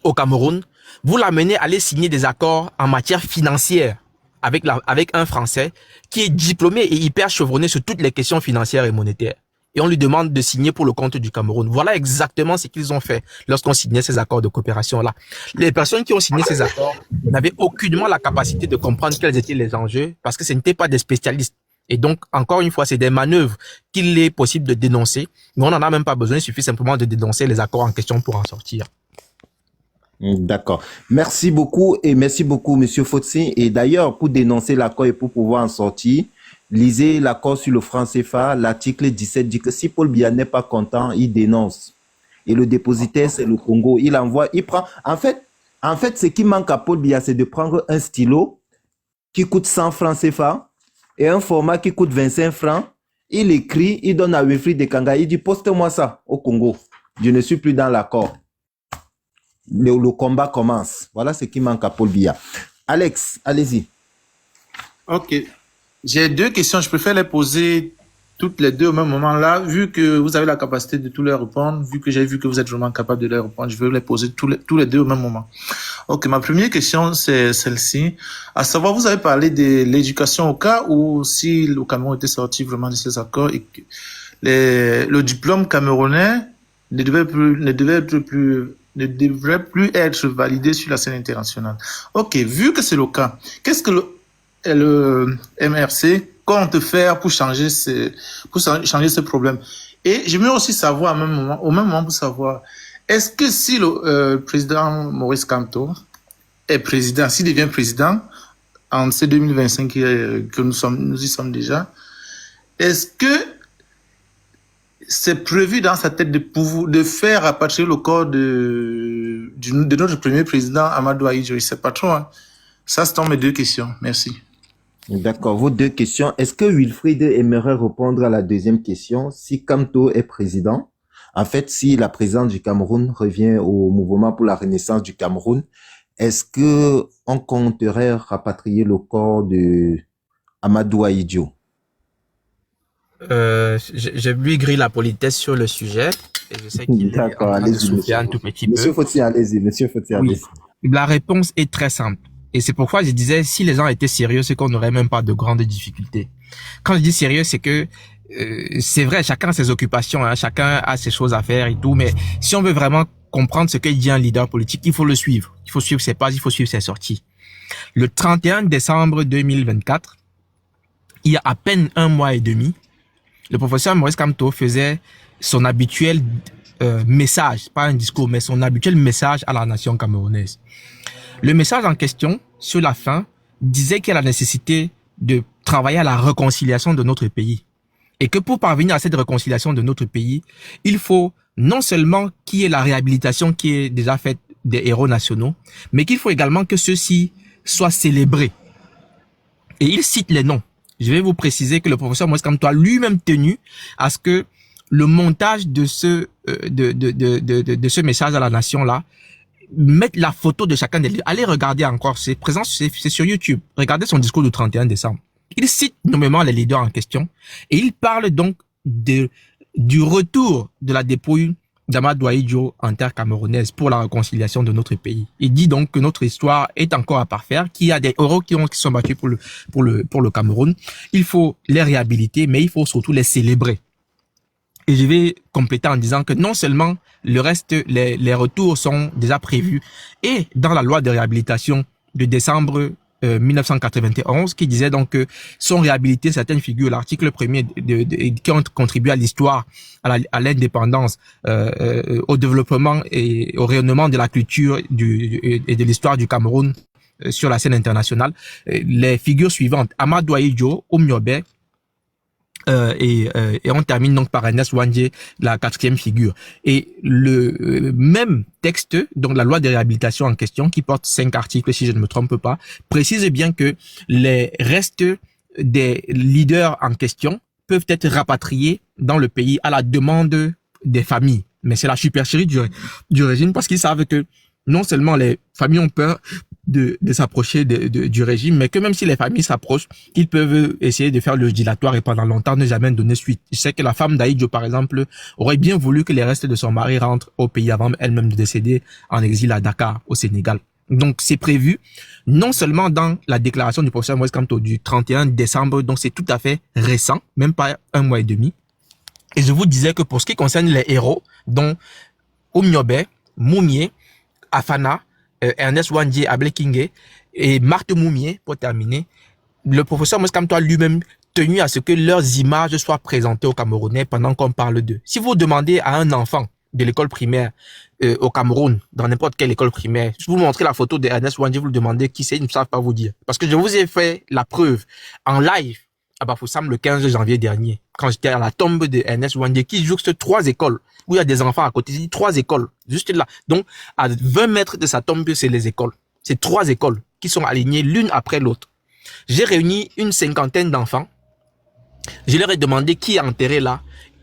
au Cameroun, vous l'amenez à aller signer des accords en matière financière avec un Français qui est diplômé et hyper chevronné sur toutes les questions financières et monétaires. Et on lui demande de signer pour le compte du Cameroun. Voilà exactement ce qu'ils ont fait lorsqu'on signait ces accords de coopération-là. Les personnes qui ont signé ces accords n'avaient aucunement la capacité de comprendre quels étaient les enjeux parce que ce n'étaient pas des spécialistes. Et donc, encore une fois, c'est des manœuvres qu'il est possible de dénoncer, mais on n'en a même pas besoin, il suffit simplement de dénoncer les accords en question pour en sortir. D'accord. Merci beaucoup, Monsieur Fotsi. Et d'ailleurs, pour dénoncer l'accord et pour pouvoir en sortir, lisez l'accord sur le franc CFA. L'article 17 dit que si Paul Biya n'est pas content, il dénonce. Et le dépositaire, c'est le Congo. Il envoie, il prend. En fait, ce qui manque à Paul Biya, c'est de prendre un stylo qui coûte 100 francs CFA et un format qui coûte 25 francs. Il écrit, il donne à Wilfried Dekanga, il dit poste-moi ça au Congo. Je ne suis plus dans l'accord. Le combat commence. Voilà ce qui manque à Paul Biya. Alex, allez-y. Ok. J'ai deux questions. Je préfère les poser toutes les deux au même moment là. Vu que vous avez la capacité de tous les répondre, vu que j'ai vu que vous êtes vraiment capable de les répondre, je veux les poser tous les deux au même moment. Ok. Ma première question, c'est celle-ci. À savoir, vous avez parlé de l'éducation au cas où si le Cameroun était sorti vraiment de ces accords et que le diplôme camerounais ne devrait plus être validé sur la scène internationale. Ok, vu que c'est le cas, qu'est-ce que le MRC compte faire pour changer ce problème? Et j'aimerais aussi savoir au même moment pour savoir, est-ce que si le président Maurice Kamto est président, s'il devient président en ce 2025 que nous y sommes déjà, est-ce que c'est prévu dans sa tête de faire rapatrier le corps de notre premier président, Amadou Ahidjo? Je ne sais pas trop. Hein. Ça, ce sont mes deux questions. Merci. D'accord. Vos deux questions. Est-ce que Wilfried aimerait répondre à la deuxième question? Si Kamto est président, en fait, si la présidente du Cameroun revient au mouvement pour la renaissance du Cameroun, est-ce que on compterait rapatrier le corps de Amadou Ahidjo? Je lui grille la politesse sur le sujet et je sais qu'il est en train de souffler un tout petit peu. Monsieur Fotsi, allez-y. Oui. La réponse est très simple. Et c'est pourquoi je disais, si les gens étaient sérieux, c'est qu'on n'aurait même pas de grandes difficultés. Quand je dis sérieux, c'est que c'est vrai, chacun a ses occupations, hein, chacun a ses choses à faire et tout, mais si on veut vraiment comprendre ce que dit un leader politique, il faut le suivre. Il faut suivre ses pas, il faut suivre ses sorties. Le 31 décembre 2024, il y a à peine un mois et demi, le professeur Maurice Kamto faisait son habituel message, pas un discours, mais son habituel message à la nation camerounaise. Le message en question, sur la fin, disait qu'il y a la nécessité de travailler à la réconciliation de notre pays. Et que pour parvenir à cette réconciliation de notre pays, il faut non seulement qu'il y ait la réhabilitation qui est déjà faite des héros nationaux, mais qu'il faut également que ceux-ci soient célébrés. Et il cite les noms. Je vais vous préciser que le professeur Maurice Kamto a lui-même tenu à ce que le montage de ce message à la nation-là mette la photo de chacun des leaders. Allez regarder encore, c'est présent, c'est sur YouTube. Regardez son discours du 31 décembre. Il cite nommément les leaders en question et il parle donc du retour de la dépouille d'Amadou Ahidjo en terre camerounaise pour la réconciliation de notre pays. Il dit donc que notre histoire est encore à parfaire, qu'il y a des héros qui sont battus pour le Cameroun. Il faut les réhabiliter, mais il faut surtout les célébrer. Et je vais compléter en disant que non seulement le reste, les retours sont déjà prévus et dans la loi de réhabilitation de décembre 1991 qui disait donc que sont réhabilitées certaines figures, l'article 1er qui ont contribué à l'histoire, à l'indépendance, au développement et au rayonnement de la culture et de l'histoire du Cameroun sur la scène internationale. Les figures suivantes, Amadou Ahidjo, Omniobé, et on termine donc par Ernest Ouandjé, la quatrième figure. Et le même texte, donc la loi de réhabilitation en question, qui porte 5 articles si je ne me trompe pas, précise bien que les restes des leaders en question peuvent être rapatriés dans le pays à la demande des familles. Mais c'est la supercherie du régime parce qu'ils savent que non seulement les familles ont peur de s'approcher du régime, mais que même si les familles s'approchent, ils peuvent essayer de faire le dilatoire et pendant longtemps ne jamais donner suite. Je sais que la femme d'Aïdjo, par exemple, aurait bien voulu que les restes de son mari rentrent au pays avant elle-même de décéder en exil à Dakar, au Sénégal. Donc, c'est prévu non seulement dans la déclaration du professeur Moïse Kamto du 31 décembre, donc c'est tout à fait récent, même pas un mois et demi. Et je vous disais que pour ce qui concerne les héros, dont Oumniobe, Moumié, Afana, Ernest Wandje, Ablekingé et Marthe Moumié, pour terminer, le professeur Moïse Kamto a lui-même tenu à ce que leurs images soient présentées aux Camerounais pendant qu'on parle d'eux. Si vous demandez à un enfant de l'école primaire au Cameroun, dans n'importe quelle école primaire, si vous montrez la photo d'Ernest Wandje, vous le demandez qui c'est, ils ne savent pas vous dire. Parce que je vous ai fait la preuve en live à Bafoussam le 15 janvier dernier, quand j'étais à la tombe de Ernest Wandje, qui jouxte 3 écoles, où il y a des enfants à côté, 3 écoles, juste là. Donc, à 20 mètres de sa tombe, c'est les écoles. C'est 3 écoles qui sont alignées l'une après l'autre. J'ai réuni une 50aine d'enfants. Je leur ai demandé qui est enterré là.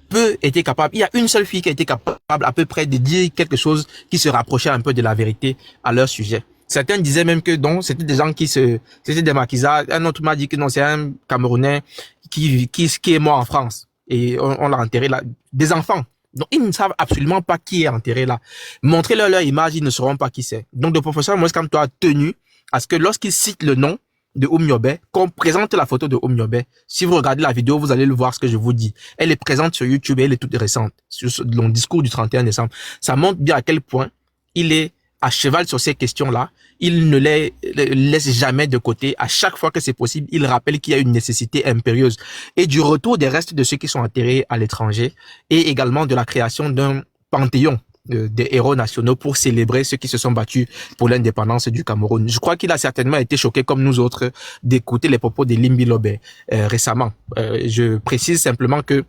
Peu étaient capables. Il y a une seule fille qui a été capable à peu près de dire quelque chose qui se rapprochait un peu de la vérité à leur sujet. Certains disaient même que donc c'était des gens c'était des maquisards. Un autre m'a dit que non, c'est un Camerounais qui est mort en France et on l'a enterré là. Des enfants. Donc ils ne savent absolument pas qui est enterré là. Montrez-leur leur image, ils ne sauront pas qui c'est. Donc le professeur Moïse Kamto a tenu à ce que lorsqu'il cite le nom de Oumniobe, qu'on présente la photo de Oumniobe. Si vous regardez la vidéo, vous allez le voir ce que je vous dis. Elle est présente sur YouTube et elle est toute récente. Sur le discours du 31 décembre. Ça montre bien à quel point il est à cheval sur ces questions-là. Il ne les laisse jamais de côté. À chaque fois que c'est possible, il rappelle qu'il y a une nécessité impérieuse. Et du retour des restes de ceux qui sont enterrés à l'étranger et également de la création d'un panthéon des héros nationaux pour célébrer ceux qui se sont battus pour l'indépendance du Cameroun. Je crois qu'il a certainement été choqué comme nous autres d'écouter les propos de Limbi Lobé récemment. Je précise simplement que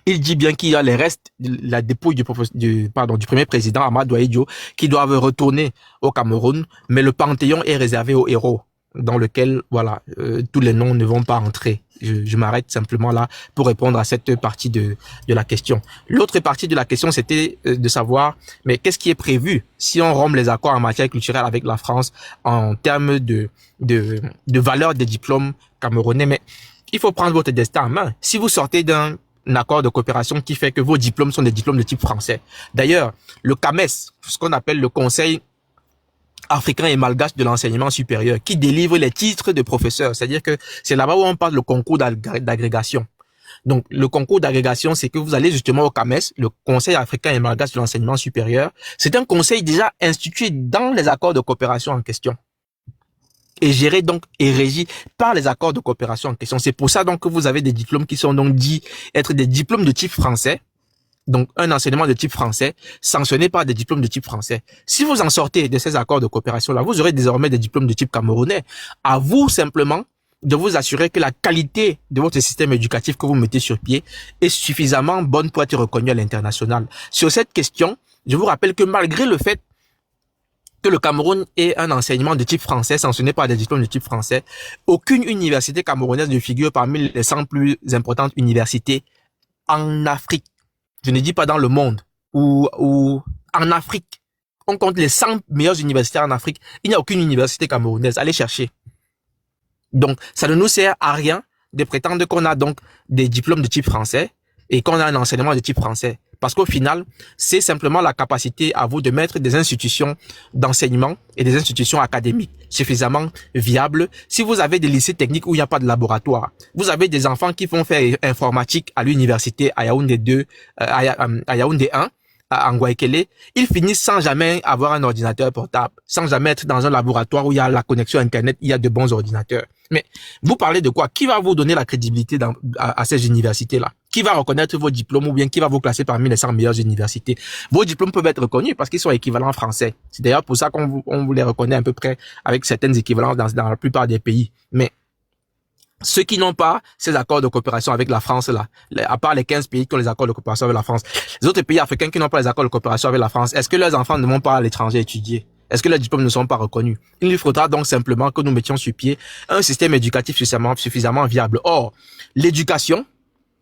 il dit bien qu'il y a les restes de la dépouille du premier président Amadou Ahidjo qui doivent retourner au Cameroun, mais le panthéon est réservé aux héros dans lequel voilà tous les noms ne vont pas entrer. Je m'arrête simplement là pour répondre à cette partie de la question. L'autre partie de la question, c'était de savoir mais qu'est-ce qui est prévu si on rompt les accords en matière culturelle avec la France en termes de valeur des diplômes camerounais. Mais il faut prendre votre destin en main. Si vous sortez d'un accord de coopération qui fait que vos diplômes sont des diplômes de type français. D'ailleurs, le CAMES, ce qu'on appelle le Conseil africain et malgache de l'enseignement supérieur, qui délivre les titres de professeurs. C'est-à-dire que c'est là-bas où on parle le concours d'agrégation. Donc, le concours d'agrégation, c'est que vous allez justement au CAMES, le Conseil africain et malgache de l'enseignement supérieur. C'est un conseil déjà institué dans les accords de coopération en question. Et géré donc et régi par les accords de coopération en question. C'est pour ça donc que vous avez des diplômes qui sont donc dits être des diplômes de type français. Donc, un enseignement de type français, sanctionné par des diplômes de type français. Si vous en sortez de ces accords de coopération-là, vous aurez désormais des diplômes de type camerounais. À vous, simplement, de vous assurer que la qualité de votre système éducatif que vous mettez sur pied est suffisamment bonne pour être reconnue à l'international. Sur cette question, je vous rappelle que malgré le fait que le Cameroun ait un enseignement de type français, sanctionné par des diplômes de type français, aucune université camerounaise ne figure parmi les 100 plus importantes universités en Afrique. Je ne dis pas dans le monde, ou en Afrique. On compte les 100 meilleures universités en Afrique. Il n'y a aucune université camerounaise. Allez chercher. Donc, ça ne nous sert à rien de prétendre qu'on a donc des diplômes de type français et qu'on a un enseignement de type français. Parce qu'au final, c'est simplement la capacité à vous de mettre des institutions d'enseignement et des institutions académiques suffisamment viables. Si vous avez des lycées techniques où il n'y a pas de laboratoire, vous avez des enfants qui vont faire informatique à l'université à Yaoundé 2, à Yaoundé 1, à Anguaïkele, ils finissent sans jamais avoir un ordinateur portable, sans jamais être dans un laboratoire où il y a la connexion Internet, il y a de bons ordinateurs. Mais vous parlez de quoi? Qui va vous donner la crédibilité à ces universités-là? Qui va reconnaître vos diplômes ou bien qui va vous classer parmi les 100 meilleures universités? Vos diplômes peuvent être reconnus parce qu'ils sont équivalents français. C'est d'ailleurs pour ça qu'on vous les reconnaît à peu près avec certaines équivalences dans la plupart des pays. Mais ceux qui n'ont pas ces accords de coopération avec la France, là, à part les 15 pays qui ont les accords de coopération avec la France, les autres pays africains qui n'ont pas les accords de coopération avec la France, est-ce que leurs enfants ne vont pas à l'étranger étudier? Est-ce que leurs diplômes ne sont pas reconnus? Il lui faudra donc simplement que nous mettions sur pied un système éducatif suffisamment viable. Or, l'éducation,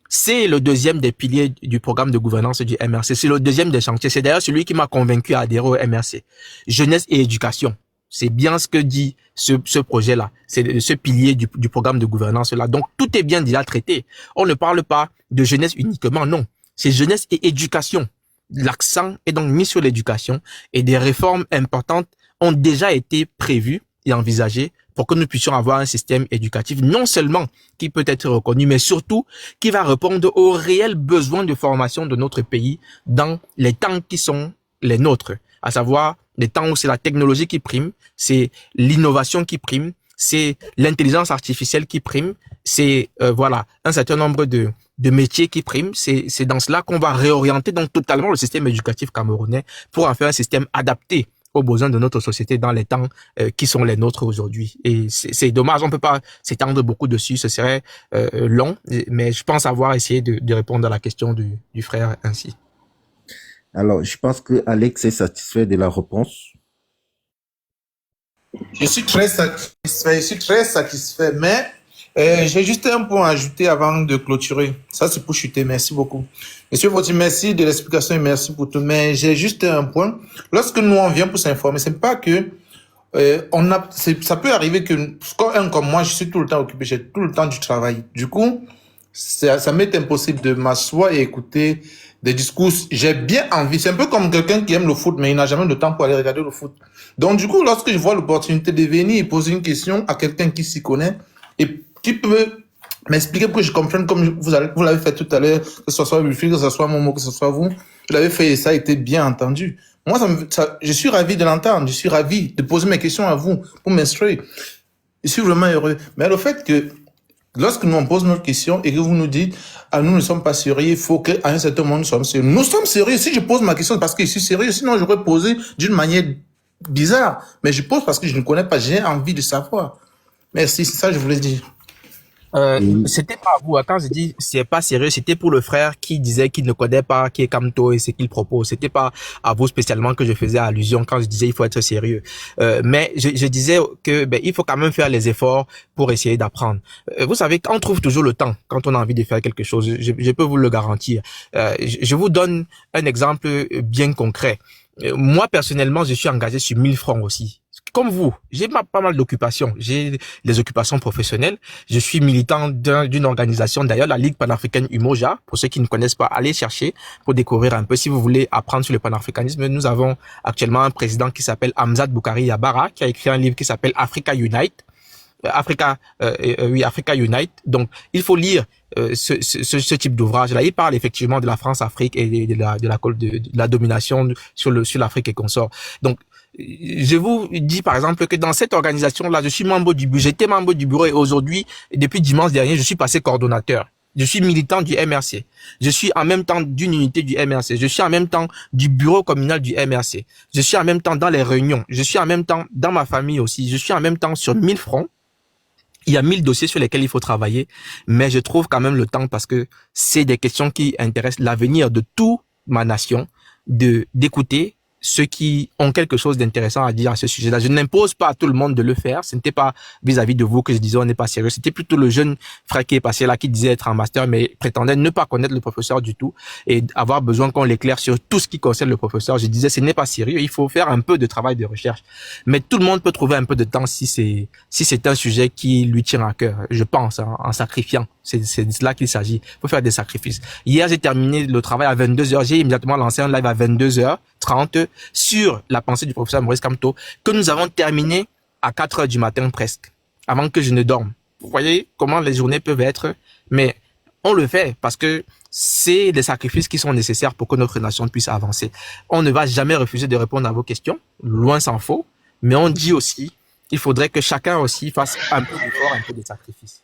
c'est le deuxième des piliers du programme de gouvernance du MRC. C'est le deuxième des chantiers. C'est d'ailleurs celui qui m'a convaincu à adhérer au MRC. Jeunesse et éducation. C'est bien ce que dit ce projet-là. C'est ce pilier du programme de gouvernance-là. Donc, tout est bien déjà traité. On ne parle pas de jeunesse uniquement, non. C'est jeunesse et éducation. L'accent est donc mis sur l'éducation et des réformes importantes ont déjà été prévues et envisagées pour que nous puissions avoir un système éducatif non seulement qui peut être reconnu, mais surtout qui va répondre aux réels besoins de formation de notre pays dans les temps qui sont les nôtres, à savoir les temps où c'est la technologie qui prime, c'est l'innovation qui prime, c'est l'intelligence artificielle qui prime, c'est voilà un certain nombre de métiers qui priment. C'est dans cela qu'on va réorienter donc totalement le système éducatif camerounais pour en faire un système adapté aux besoins de notre société dans les temps qui sont les nôtres aujourd'hui. Et c'est dommage, on peut pas s'étendre beaucoup dessus, ce serait long, mais je pense avoir essayé de répondre à la question du frère ainsi. Alors, je pense que Alex est satisfait de la réponse. Je suis très satisfait, mais j'ai juste un point à ajouter avant de clôturer. Ça, c'est pour chuter. Merci beaucoup. Monsieur Foti, merci de l'explication et merci pour tout. Mais j'ai juste un point. Lorsque nous, on vient pour s'informer, c'est pas que ça peut arriver que, comme moi, je suis tout le temps occupé, j'ai tout le temps du travail. Du coup, ça m'est impossible de m'asseoir et écouter des discours. J'ai bien envie. C'est un peu comme quelqu'un qui aime le foot, mais il n'a jamais le temps pour aller regarder le foot. Donc, du coup, lorsque je vois l'opportunité de venir et poser une question à quelqu'un qui s'y connaît et qui peut m'expliquer pour que je comprenne comme vous l'avez fait tout à l'heure, que ce soit Wilfried, que ce soit Momo, que ce soit vous l'avez fait et ça a été bien entendu. Moi, je suis ravi de l'entendre. Je suis ravi de poser mes questions à vous pour m'instruire. Je suis vraiment heureux. Mais le fait que lorsque nous on pose notre question et que vous nous dites, nous ne sommes pas sérieux, il faut qu'à un certain moment nous sommes sérieux. Nous sommes sérieux. Si je pose ma question, c'est parce que je suis sérieux. Sinon, j'aurais posé d'une manière bizarre. Mais je pose parce que je ne connais pas. J'ai envie de savoir. Merci. C'est ça que je voulais dire. C'était pas à vous, quand je dis c'est pas sérieux, c'était pour le frère qui disait qu'il ne connaît pas qui est Kamto et ce qu'il propose. C'était pas à vous spécialement que je faisais allusion quand je disais il faut être sérieux. Mais je disais que il faut quand même faire les efforts pour essayer d'apprendre. Vous savez, on trouve toujours le temps quand on a envie de faire quelque chose. Je peux vous le garantir. Je vous donne un exemple bien concret. Moi personnellement, je suis engagé sur 1000 francs aussi. Comme vous, j'ai pas mal d'occupations. J'ai des occupations professionnelles. Je suis militant d'une organisation, d'ailleurs, la Ligue panafricaine Umoja. Pour ceux qui ne connaissent pas, allez chercher pour découvrir un peu. Si vous voulez apprendre sur le panafricanisme, nous avons actuellement un président qui s'appelle Hamzat Boukari Yabara, qui a écrit un livre qui s'appelle Africa Unite. Africa Unite. Donc, il faut lire ce type d'ouvrage-là. Il parle effectivement de la France-Afrique et de la domination sur l'Afrique et consorts. Donc, je vous dis par exemple que dans cette organisation-là, je suis membre du bureau, j'étais membre du bureau et aujourd'hui, depuis dimanche dernier, je suis passé coordonnateur. Je suis militant du MRC. Je suis en même temps d'une unité du MRC. Je suis en même temps du bureau communal du MRC. Je suis en même temps dans les réunions. Je suis en même temps dans ma famille aussi. Je suis en même temps sur 1000 francs. Il y a 1000 dossiers sur lesquels il faut travailler, mais je trouve quand même le temps parce que c'est des questions qui intéressent l'avenir de toute ma nation, d'écouter ceux qui ont quelque chose d'intéressant à dire à ce sujet-là. Je n'impose pas à tout le monde de le faire. Ce n'était pas vis-à-vis de vous que je disais on n'est pas sérieux. C'était plutôt le jeune frère qui est passé là, qui disait être en master, mais prétendait ne pas connaître le professeur du tout et avoir besoin qu'on l'éclaire sur tout ce qui concerne le professeur. Je disais ce n'est pas sérieux. Il faut faire un peu de travail de recherche. Mais tout le monde peut trouver un peu de temps si c'est un sujet qui lui tient à cœur. Je pense, en sacrifiant. C'est de là qu'il s'agit. Il faut faire des sacrifices. Hier, j'ai terminé le travail à 22h. J'ai immédiatement lancé un live à 22h30 sur la pensée du professeur Maurice Kamto que nous avons terminé à 4h du matin presque, avant que je ne dorme. Vous voyez comment les journées peuvent être, mais on le fait parce que c'est des sacrifices qui sont nécessaires pour que notre nation puisse avancer. On ne va jamais refuser de répondre à vos questions, loin s'en faut, mais on dit aussi, il faudrait que chacun aussi fasse un peu d'effort, un peu de sacrifice.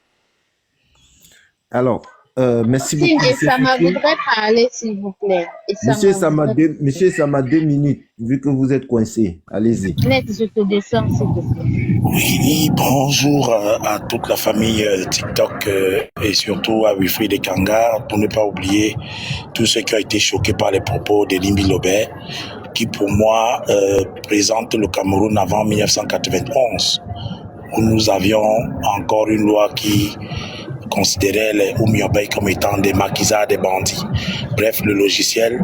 Alors, merci beaucoup. Et Sama voudrait parler, s'il vous plaît. Monsieur Sama, 2 minutes, vu que vous êtes coincé. Allez-y. Net, je te descends, s'il te plaît. Oui, bonjour à toute la famille TikTok et surtout à Wilfried et Kanga, pour ne pas oublier tous ceux qui ont été choqués par les propos de Limbi Lobé, qui pour moi présente le Cameroun avant 1991, où nous avions encore une loi qui considérait les Oumiobai comme étant des maquisards, des bandits. Bref, le logiciel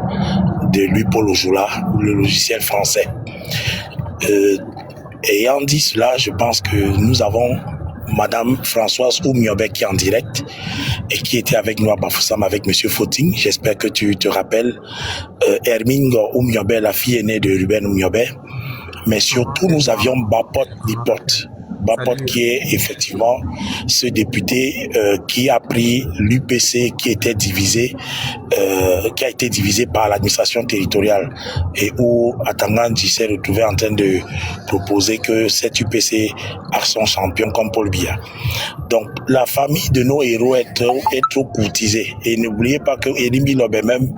de Louis Paul Ojula, le logiciel français. Ayant dit cela, je pense que nous avons Madame Françoise Oumiobe qui est en direct et qui était avec nous à Bafoussam avec Monsieur Footing. J'espère que tu te rappelles. Hermine Oumiobe, la fille aînée de Ruben Oumiobe. Mais surtout, nous avions Bapot Nipot. Bapot qui est effectivement ce député qui a pris l'UPC qui était divisé, qui a été divisé par l'administration territoriale et où Atangandji s'est retrouvé en train de proposer que cet UPC a son champion comme Paul Biya. Donc la famille de nos héros est trop courtisée et n'oubliez pas que Elimbi Lobe même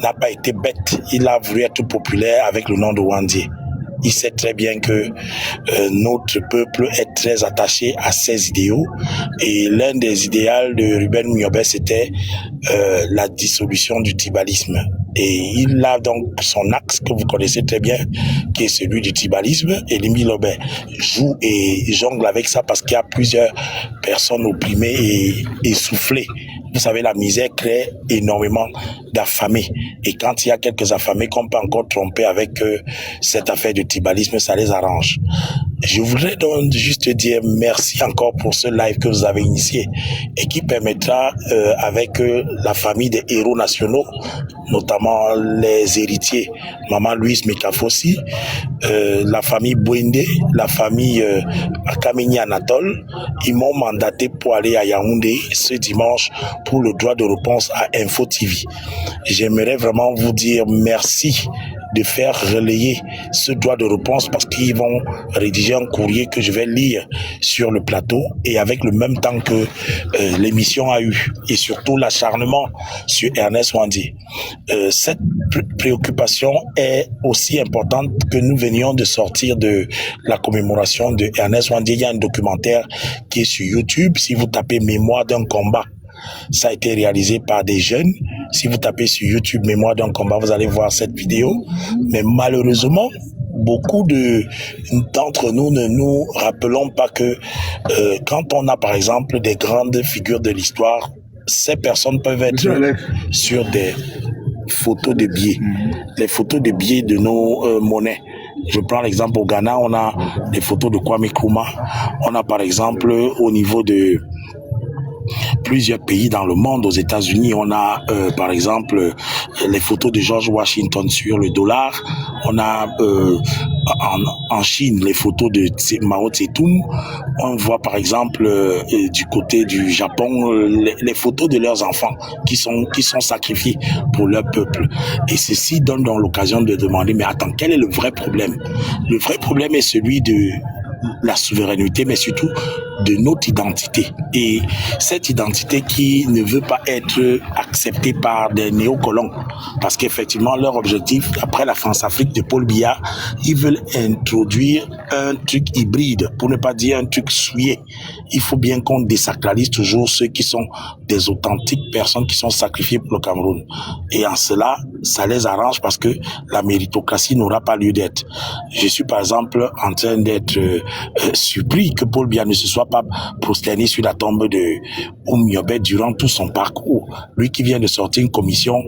n'a pas été bête, il a voulu être populaire avec le nom de Wandie. Il sait très bien que notre peuple est très attaché à ses idéaux et l'un des idéaux de Ruben Oumiobe c'était la dissolution du tribalisme. Et il a donc son axe que vous connaissez très bien, qui est celui du tribalisme. Et Elimbi Lobe joue et jongle avec ça parce qu'il y a plusieurs personnes opprimées et essoufflées. Vous savez, la misère crée énormément d'affamés. Et quand il y a quelques affamés qu'on peut encore tromper avec cette affaire de tribalisme, ça les arrange. Je voudrais donc juste dire merci encore pour ce live que vous avez initié et qui permettra avec la famille des héros nationaux, notamment les héritiers, Maman Louise Mekafossi, la famille Bouende, la famille Akameni Anatole, ils m'ont mandaté pour aller à Yaoundé ce dimanche pour le droit de réponse à Info TV. J'aimerais vraiment vous dire merci de faire relayer ce droit de réponse parce qu'ils vont rédiger un courrier que je vais lire sur le plateau et avec le même temps que l'émission a eu et surtout l'acharnement sur Ernest Wandie. Cette préoccupation est aussi importante que nous venions de sortir de la commémoration de Ernest Wandie. Il y a un documentaire qui est sur YouTube. Si vous tapez Mémoire d'un combat, ça a été réalisé par des jeunes. Si vous tapez sur YouTube Mémoire d'un combat, vous allez voir cette vidéo. Mais malheureusement, beaucoup d'entre nous ne nous rappelons pas que quand on a par exemple des grandes figures de l'histoire, ces personnes peuvent être sur des photos de billets, les photos de billets de nos monnaies. Je prends l'exemple au Ghana, on a des photos de Kwame Nkrumah. On a par exemple au niveau de plusieurs pays dans le monde, aux États-Unis, on a par exemple les photos de George Washington sur le dollar. On a en Chine les photos de Mao Tse-tung. On voit par exemple du côté du Japon les photos de leurs enfants qui sont sacrifiés pour leur peuple. Et ceci donne donc l'occasion de demander, mais attends, quel est le vrai problème? Le vrai problème est celui de la souveraineté, mais surtout de notre identité. Et cette identité qui ne veut pas être acceptée par des néocolons. Parce qu'effectivement, leur objectif, après la France-Afrique de Paul Biya, ils veulent introduire un truc hybride, pour ne pas dire un truc souillé. Il faut bien qu'on désacralise toujours ceux qui sont des authentiques personnes qui sont sacrifiées pour le Cameroun. Et en cela, ça les arrange parce que la méritocratie n'aura pas lieu d'être. Je suis par exemple en train d'être surpris que Paul Biya ne se soit pas prosterné sur la tombe de Oumiobe durant tout son parcours. Lui qui vient de sortir une commission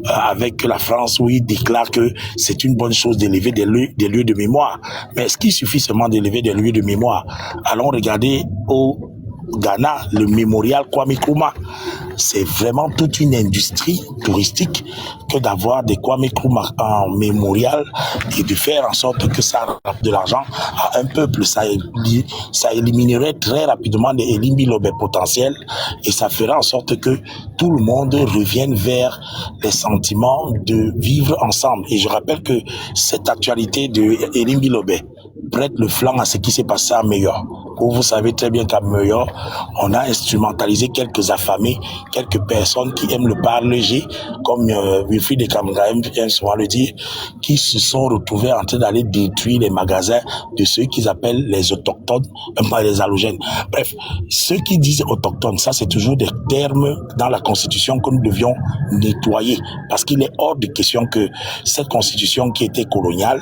avec la France où il déclare que c'est une bonne chose d'élever des lieux de mémoire. Mais est-ce qu'il suffit seulement d'élever des lieux de mémoire? Allons regarder au Ghana, le mémorial Kwame Nkrumah. C'est vraiment toute une industrie touristique que d'avoir des Kwame Nkrumah en mémorial et de faire en sorte que ça rapporte de l'argent à un peuple. Ça éliminerait très rapidement des Elimbi Lobe potentiels et ça ferait en sorte que tout le monde revienne vers les sentiments de vivre ensemble. Et je rappelle que cette actualité de Elimbi Lobe prête le flanc à ce qui s'est passé à Meyor. Vous savez très bien qu'à Meyor, on a instrumentalisé quelques affamés, quelques personnes qui aiment le parler léger, comme Wilfried Kamga aime souvent le dire, qui se sont retrouvés en train d'aller détruire les magasins de ceux qu'ils appellent les autochtones, les halogènes. Bref, ceux qui disent autochtones, ça c'est toujours des termes dans la Constitution que nous devions nettoyer, parce qu'il est hors de question que cette Constitution qui était coloniale,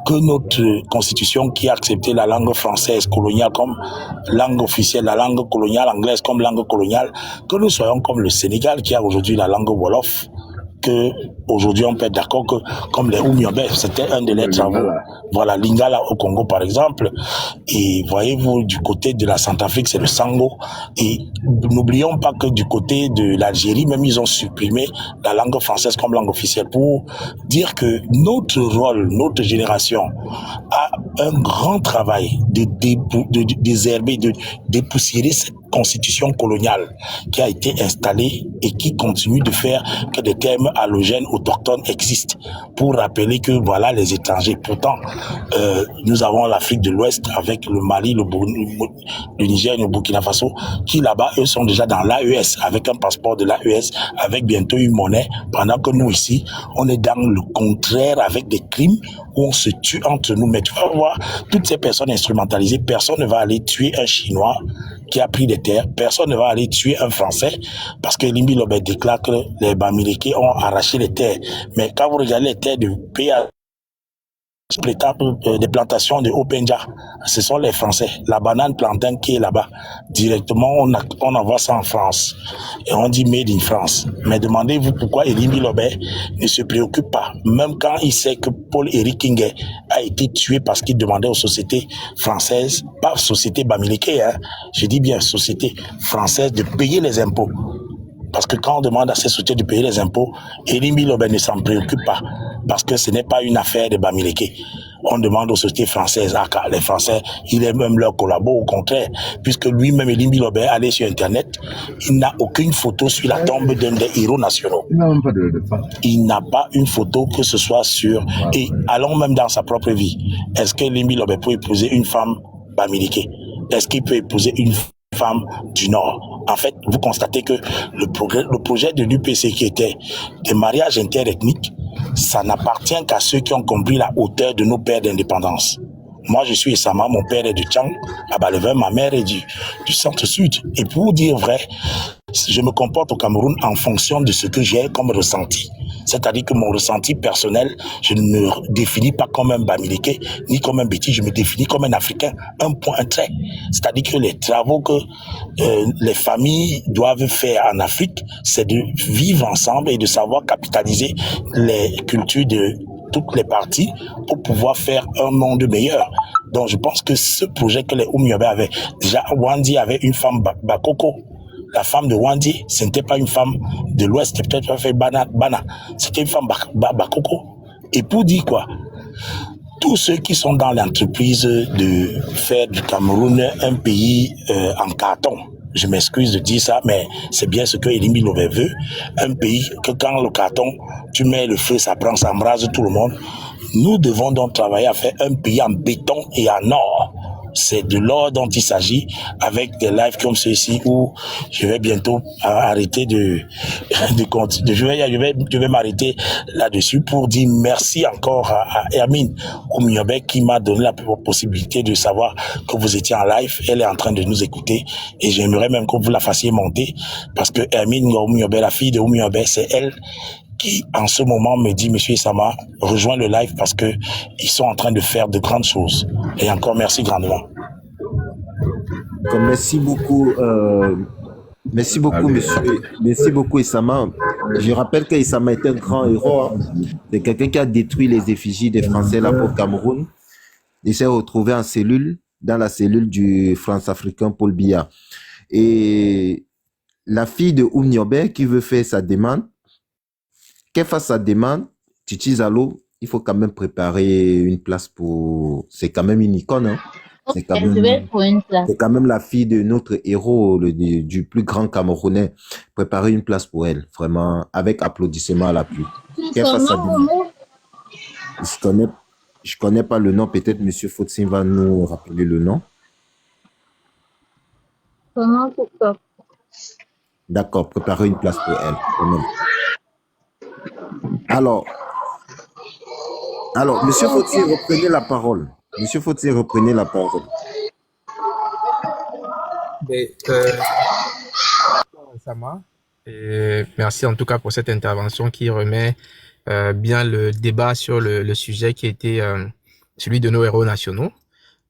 que notre constitution qui a accepté la langue française coloniale comme langue officielle, la langue coloniale anglaise comme langue coloniale, que nous soyons comme le Sénégal qui a aujourd'hui la langue Wolof, que aujourd'hui on peut être d'accord que comme les Oumyobé, c'était un de leurs travaux. Voilà, Lingala au Congo par exemple. Et voyez-vous, du côté de la Centrafrique, c'est le Sango. Et n'oublions pas que du côté de l'Algérie, même ils ont supprimé la langue française comme langue officielle pour dire que notre rôle, notre génération a un grand travail de désherber, de dépoussiérer cette constitution coloniale qui a été installée et qui continue de faire que des termes allogènes autochtones existent pour rappeler que voilà les étrangers. Pourtant, nous avons l'Afrique de l'Ouest avec le Mali, le Niger et le Burkina Faso qui là-bas, eux sont déjà dans l'AES avec un passeport de l'AES, avec bientôt une monnaie, pendant que nous ici, on est dans le contraire avec des crimes où on se tue entre nous. Mais tu vas voir, toutes ces personnes instrumentalisées, personne ne va aller tuer un Chinois qui a pris des terres, personne ne va aller tuer un Français parce que Limbi Lobé déclare que les Bamileke ont arraché les terres. Mais quand vous regardez les terres de pays des plantations de Openja, ce sont les Français. La banane plantain qui est là-bas, directement, on envoie ça en France. Et on dit Made in France. Mais demandez-vous pourquoi Elimbi Lobé ne se préoccupe pas, même quand il sait que Paul-Éric Kingué a été tué parce qu'il demandait aux sociétés françaises, pas sociétés Bamileke, hein, je dis bien sociétés françaises, de payer les impôts. Parce que quand on demande à ces sociétés de payer les impôts, Elimbi Lobé ne s'en préoccupe pas. Parce que ce n'est pas une affaire de Bamileke. On demande aux sociétés françaises, les Français, il est même leur collabo, au contraire. Puisque lui-même, Elimbi Lobé, allé sur Internet, il n'a aucune photo sur la tombe d'un des héros nationaux. Il n'a pas une photo que ce soit sur... Et allons même dans sa propre vie. Est-ce que Elimbi Lobé peut épouser une femme Bamileke? Est-ce qu'il peut épouser une femme du Nord? En fait, vous constatez que le projet de l'UPC qui était des mariages interethniques, ça n'appartient qu'à ceux qui ont compris la hauteur de nos pères d'indépendance. Moi, je suis Essama, mon père est de Tchang, à Balevin, ma mère est du centre-sud. Et pour dire vrai, je me comporte au Cameroun en fonction de ce que j'ai comme ressenti. C'est-à-dire que mon ressenti personnel, je ne me définis pas comme un Bamileke, ni comme un Béti, je me définis comme un Africain, un point, un trait. C'est-à-dire que les travaux que les familles doivent faire en Afrique, c'est de vivre ensemble et de savoir capitaliser les cultures de toutes les parties pour pouvoir faire un monde meilleur. Donc je pense que ce projet que les Oumyobé avaient, déjà Wandi avait une femme Bakoko. La femme de Wandi, ce n'était pas une femme de l'Ouest, c'était peut-être pas fait Bana, c'était une femme Bakoko. Et pour dire quoi, tous ceux qui sont dans l'entreprise de faire du Cameroun un pays en carton, je m'excuse de dire ça, mais c'est bien ce que Elimbi Lobé veut, un pays que quand le carton, tu mets le feu, ça prend, ça embrase tout le monde. Nous devons donc travailler à faire un pays en béton et en or. C'est de l'or dont il s'agit avec des lives comme ceux-ci où je vais bientôt arrêter de continuer. Je vais m'arrêter là-dessus pour dire merci encore à Hermine Oumyobé qui m'a donné la possibilité de savoir que vous étiez en live. Elle est en train de nous écouter et j'aimerais même que vous la fassiez monter parce que Hermine Oumyobé, la fille de Oumyobé, c'est elle qui, en ce moment, me dit, Monsieur Essama, rejoins le live parce que ils sont en train de faire de grandes choses. Et encore, merci grandement. Merci beaucoup, monsieur. Merci beaucoup, Essama. Je rappelle que Essama est un grand héros. Hein. C'est quelqu'un qui a détruit les effigies des Français là pour Cameroun. Il s'est retrouvé en cellule, dans la cellule du France-Africain Paul Biya. Et la fille de Oumyobé qui veut faire sa demande, qu'elle fasse sa demande, Titi Zalo, il faut quand même préparer une place pour... C'est quand même une icône. Hein. C'est quand même la fille de notre héros, du plus grand Camerounais. Préparer une place pour elle, vraiment, avec applaudissements à l'appui. Qu'elle fasse sa demande. Je connais pas le nom, peut-être M. Fotsin va nous rappeler le nom. D'accord, préparer une place pour elle, quand même. Alors, Monsieur Fautier, reprenez la parole. Monsieur Fautier, reprenez la parole. Merci en tout cas pour cette intervention qui remet bien le débat sur le sujet qui était celui de nos héros nationaux.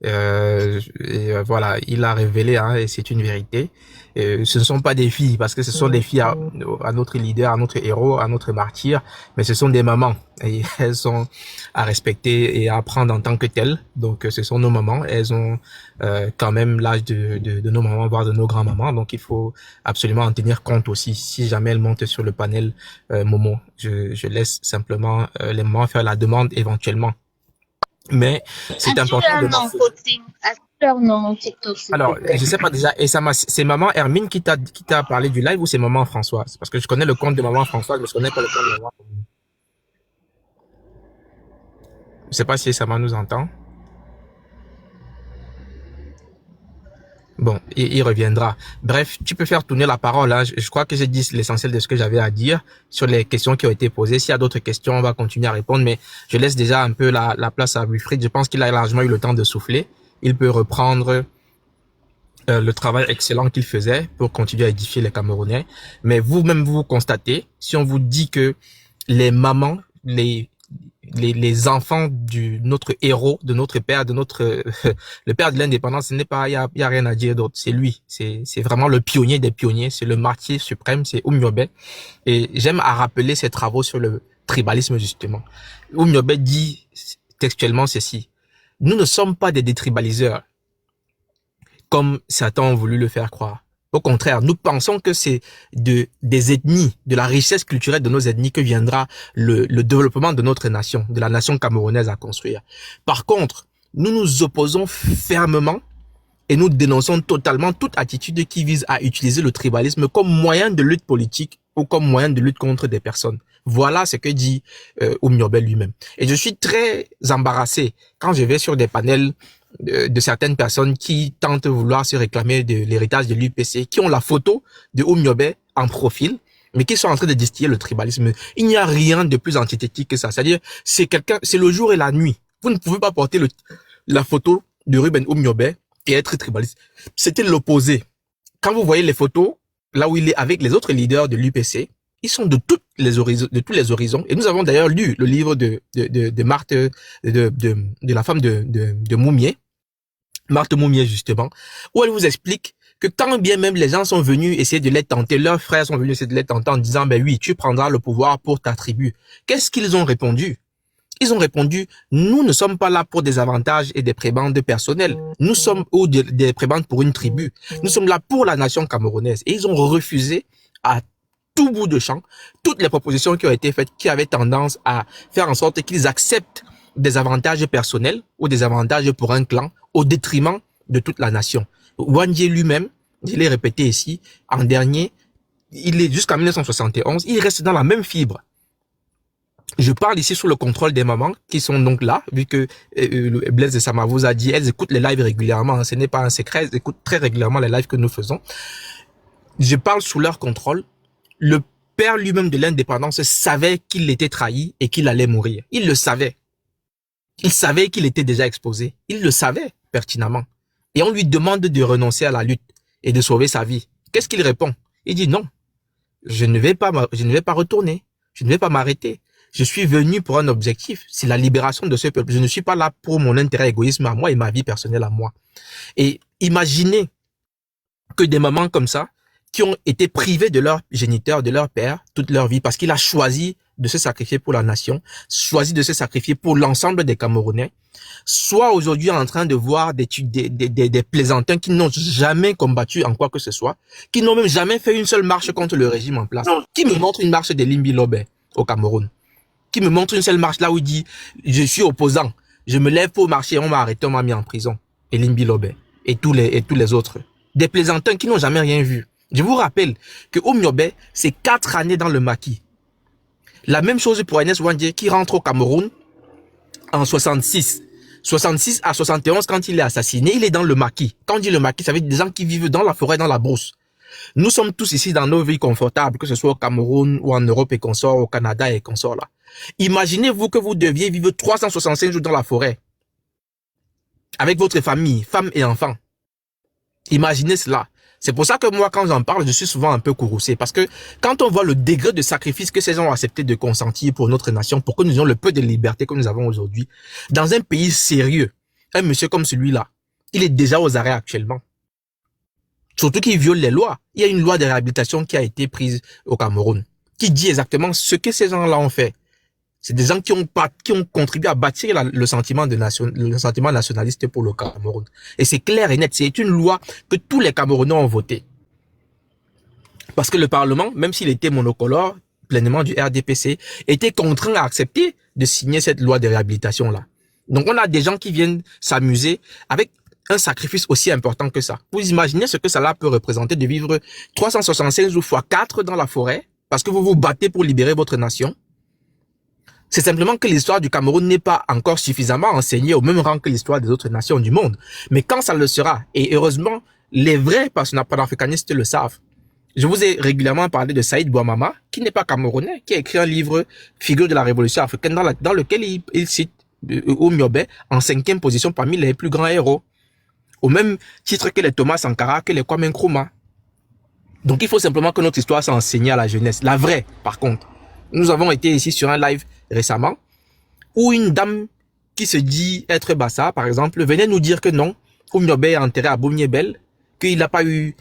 Voilà, il a révélé, hein, et c'est une vérité. Ce ne sont pas des filles, parce que ce sont des filles à notre leader, à notre héros, à notre martyr, mais ce sont des mamans. Et elles sont à respecter et à prendre en tant que telles. Donc, ce sont nos mamans. Elles ont quand même l'âge de nos mamans, voire de nos grands-mamans. Donc, il faut absolument en tenir compte aussi. Si jamais elles montent sur le panel Momo, je laisse simplement les mamans faire la demande éventuellement. Mais c'est As-tu important de un nom, mentionner. coaching? As-tu leur nom TikTok, s'il Alors, te plaît? je sais pas déjà, et c'est maman Hermine qui t'a parlé du live ou c'est maman Françoise? Parce que je connais le compte de maman Françoise, mais je connais pas le compte de maman. Je sais pas si Sama nous entend. Bon, il reviendra. Bref, tu peux faire tourner la parole, hein. Je crois que j'ai dit l'essentiel de ce que j'avais à dire sur les questions qui ont été posées. S'il y a d'autres questions, on va continuer à répondre, mais je laisse déjà un peu la place à Wilfried. Je pense qu'il a largement eu le temps de souffler. Il peut reprendre le travail excellent qu'il faisait pour continuer à édifier les Camerounais. Mais vous-même, vous constatez, si on vous dit que les mamans, les enfants de notre héros, de notre père, de notre le père de l'indépendance, ce n'est pas, il y a rien à dire d'autre. C'est lui, c'est vraiment le pionnier des pionniers, c'est le martyr suprême, c'est Oumyobé. Et j'aime à rappeler ses travaux sur le tribalisme justement. Oumyobé dit textuellement ceci: nous ne sommes pas des détribaliseurs, comme certains ont voulu le faire croire. Au contraire, nous pensons que c'est des ethnies, de la richesse culturelle de nos ethnies que viendra le développement de notre nation, de la nation camerounaise à construire. Par contre, nous nous opposons fermement et nous dénonçons totalement toute attitude qui vise à utiliser le tribalisme comme moyen de lutte politique ou comme moyen de lutte contre des personnes. Voilà ce que dit Oumyobé lui-même. Et je suis très embarrassé quand je vais sur des panels de certaines personnes qui tentent de vouloir se réclamer de l'héritage de l'UPC, qui ont la photo de Oumyobé en profil, mais qui sont en train de distiller le tribalisme. Il n'y a rien de plus antithétique que ça. C'est-à-dire, c'est le jour et la nuit. Vous ne pouvez pas porter la photo de Ruben Oumyobé et être tribaliste. C'était l'opposé. Quand vous voyez les photos, là où il est avec les autres leaders de l'UPC, ils sont de tous les horizons. Et nous avons d'ailleurs lu le livre de Marthe, de la femme de Moumier, Marthe Moumier justement, où elle vous explique que quand bien même les gens sont venus essayer de les tenter, leurs frères sont venus essayer de les tenter en disant, ben oui, tu prendras le pouvoir pour ta tribu. Qu'est-ce qu'ils ont répondu? Ils ont répondu, nous ne sommes pas là pour des avantages et des prébendes personnelles. Nous sommes, ou des prébendes pour une tribu. Nous sommes là pour la nation camerounaise. Et ils ont refusé à tout bout de champ toutes les propositions qui ont été faites, qui avaient tendance à faire en sorte qu'ils acceptent des avantages personnels ou des avantages pour un clan au détriment de toute la nation. Wandje lui-même, je l'ai répété ici, en dernier, il est jusqu'en 1971, il reste dans la même fibre. Je parle ici sous le contrôle des mamans qui sont donc là, vu que Blaise de Sama vous a dit, elles écoutent les lives régulièrement, hein, ce n'est pas un secret, elles écoutent très régulièrement les lives que nous faisons. Je parle sous leur contrôle. Le père lui-même de l'indépendance savait qu'il était trahi et qu'il allait mourir. Il le savait. Il savait qu'il était déjà exposé. Il le savait pertinemment. Et on lui demande de renoncer à la lutte et de sauver sa vie. Qu'est-ce qu'il répond? Il dit non. Je ne vais pas retourner. Je ne vais pas m'arrêter. Je suis venu pour un objectif. C'est la libération de ce peuple. Je ne suis pas là pour mon intérêt égoïsme à moi et ma vie personnelle à moi. Et imaginez que des mamans comme ça, qui ont été privés de leur géniteur, de leur père, toute leur vie, parce qu'il a choisi de se sacrifier pour la nation, choisi de se sacrifier pour l'ensemble des Camerounais, soit aujourd'hui en train de voir des plaisantins qui n'ont jamais combattu en quoi que ce soit, qui n'ont même jamais fait une seule marche contre le régime en place. Qui me montre une marche de Limbi Lobé au Cameroun? Qui me montre une seule marche là où il dit « Je suis opposant, je me lève pour marcher, on m'a arrêté, on m'a mis en prison. » Et Limbi Lobé et tous les autres. Des plaisantins qui n'ont jamais rien vu. Je vous rappelle que Oumyobé, c'est 4 années dans le maquis. La même chose pour Ernest Wandje qui rentre au Cameroun en 66. 66 à 71, quand il est assassiné, il est dans le maquis. Quand on dit le maquis, ça veut dire des gens qui vivent dans la forêt, dans la brousse. Nous sommes tous ici dans nos vies confortables, que ce soit au Cameroun ou en Europe et qu'on sort, au Canada et qu'on sort là. Imaginez-vous que vous deviez vivre 365 jours dans la forêt. Avec votre famille, femmes et enfants. Imaginez cela. C'est pour ça que moi, quand j'en parle, je suis souvent un peu courroucé. Parce que quand on voit le degré de sacrifice que ces gens ont accepté de consentir pour notre nation, pour que nous ayons le peu de liberté que nous avons aujourd'hui, dans un pays sérieux, un monsieur comme celui-là, il est déjà aux arrêts actuellement. Surtout qu'il viole les lois. Il y a une loi de réhabilitation qui a été prise au Cameroun, qui dit exactement ce que ces gens-là ont fait. C'est des gens qui ont contribué à bâtir le sentiment nationaliste pour le Cameroun. Et c'est clair et net. C'est une loi que tous les Camerounais ont votée. Parce que le Parlement, même s'il était monocolore, pleinement du RDPC, était contraint à accepter de signer cette loi de réhabilitation-là. Donc on a des gens qui viennent s'amuser avec un sacrifice aussi important que ça. Vous imaginez ce que cela peut représenter de vivre 365 jours fois 4 dans la forêt parce que vous vous battez pour libérer votre nation. C'est simplement que l'histoire du Cameroun n'est pas encore suffisamment enseignée au même rang que l'histoire des autres nations du monde. Mais quand ça le sera, et heureusement, les vrais panafricanistes le savent. Je vous ai régulièrement parlé de Saïd Bouamama, qui n'est pas camerounais, qui a écrit un livre, Figure de la Révolution africaine, dans lequel il cite Oumyobé en 5e position parmi les plus grands héros. Au même titre que les Thomas Sankara, que les Kwame Nkrumah. Donc il faut simplement que notre histoire soit enseignée à la jeunesse. La vraie, par contre. Nous avons été ici sur un live récemment, où une dame qui se dit être Bassa, par exemple, venait nous dire que non, Oumyobé est enterré à Boumniebel, qu'il n'a pas eu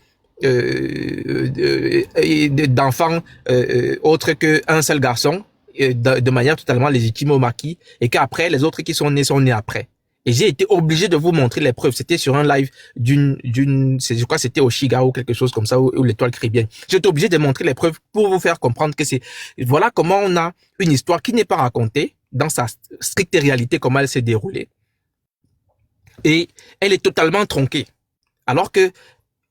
d'enfants autre qu'un seul garçon, de manière totalement légitime au maquis, et qu'après, les autres qui sont nés après. Et j'ai été obligé de vous montrer les preuves. C'était sur un live je crois que c'était au Shiga ou quelque chose comme ça, où l'étoile crie bien. J'étais obligé de montrer les preuves pour vous faire comprendre que voilà comment on a une histoire qui n'est pas racontée dans sa stricte réalité, comment elle s'est déroulée. Et elle est totalement tronquée. Alors que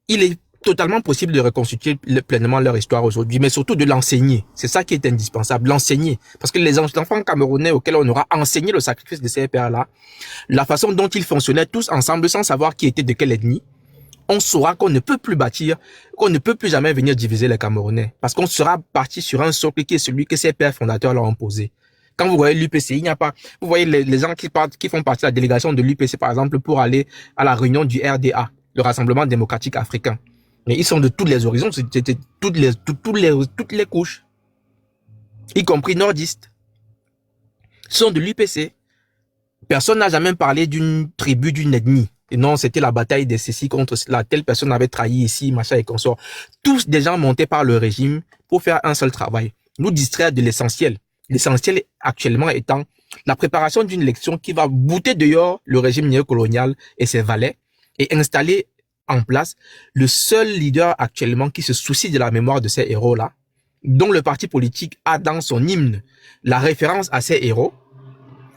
il est totalement possible de reconstituer pleinement leur histoire aujourd'hui, mais surtout de l'enseigner. C'est ça qui est indispensable, l'enseigner. Parce que les enfants camerounais auxquels on aura enseigné le sacrifice de ces pères-là, la façon dont ils fonctionnaient tous ensemble sans savoir qui était de quelle ethnie, on saura qu'on ne peut plus bâtir, qu'on ne peut plus jamais venir diviser les Camerounais. Parce qu'on sera parti sur un socle qui est celui que ces pères fondateurs leur ont posé. Quand vous voyez l'UPC, il n'y a pas, vous voyez les gens qui font partie de la délégation de l'UPC, par exemple, pour aller à la réunion du RDA, le Rassemblement démocratique africain. Mais ils sont de tous les horizons, c'était toutes les couches, y compris nordistes. Ils sont de l'UPC. Personne n'a jamais parlé d'une tribu, d'une ethnie. Et non, c'était la bataille des ceci contre cela. Telle personne avait trahi ici, machin et consort. Tous des gens montés par le régime pour faire un seul travail. Nous distraire de l'essentiel. L'essentiel actuellement étant la préparation d'une élection qui va bouter dehors le régime néocolonial et ses valets et installer en place le seul leader actuellement qui se soucie de la mémoire de ces héros-là, dont le parti politique a dans son hymne la référence à ces héros.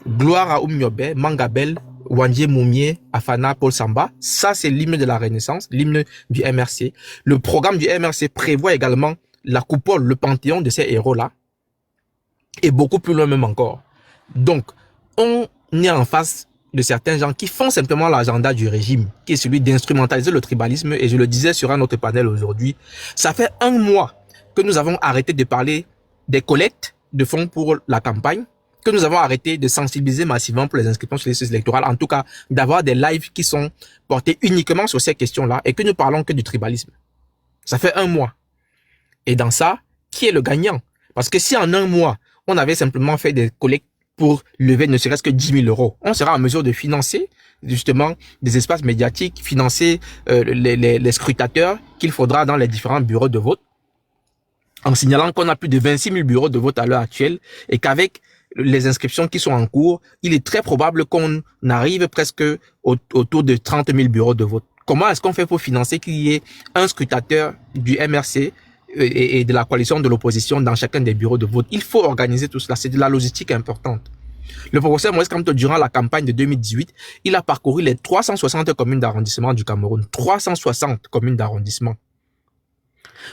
Gloire à Oumyobé, Mangabel, Wandje Moumié, Afana, Paul Samba. Ça, c'est l'hymne de la Renaissance, l'hymne du MRC. Le programme du MRC prévoit également la coupole, le panthéon de ces héros-là, et beaucoup plus loin même encore. Donc, on est en face de certains gens qui font simplement l'agenda du régime, qui est celui d'instrumentaliser le tribalisme, et je le disais sur un autre panel aujourd'hui, ça fait 1 mois que nous avons arrêté de parler des collectes de fonds pour la campagne, que nous avons arrêté de sensibiliser massivement pour les inscriptions sur les listes électorales, en tout cas d'avoir des lives qui sont portés uniquement sur ces questions-là, et que nous parlons que du tribalisme. Ça fait 1 mois. Et dans ça, qui est le gagnant? Parce que si en 1 mois, on avait simplement fait des collectes pour lever ne serait-ce que 10 000 €. On sera en mesure de financer justement des espaces médiatiques, financer les scrutateurs qu'il faudra dans les différents bureaux de vote, en signalant qu'on a plus de 26 000 bureaux de vote à l'heure actuelle et qu'avec les inscriptions qui sont en cours, il est très probable qu'on arrive presque autour de 30 000 bureaux de vote. Comment est-ce qu'on fait pour financer qu'il y ait un scrutateur du MRC et de la coalition de l'opposition dans chacun des bureaux de vote? Il faut organiser tout cela. C'est de la logistique importante. Le professeur Moïse Kamto, durant la campagne de 2018, il a parcouru les 360 communes d'arrondissement du Cameroun. 360 communes d'arrondissement.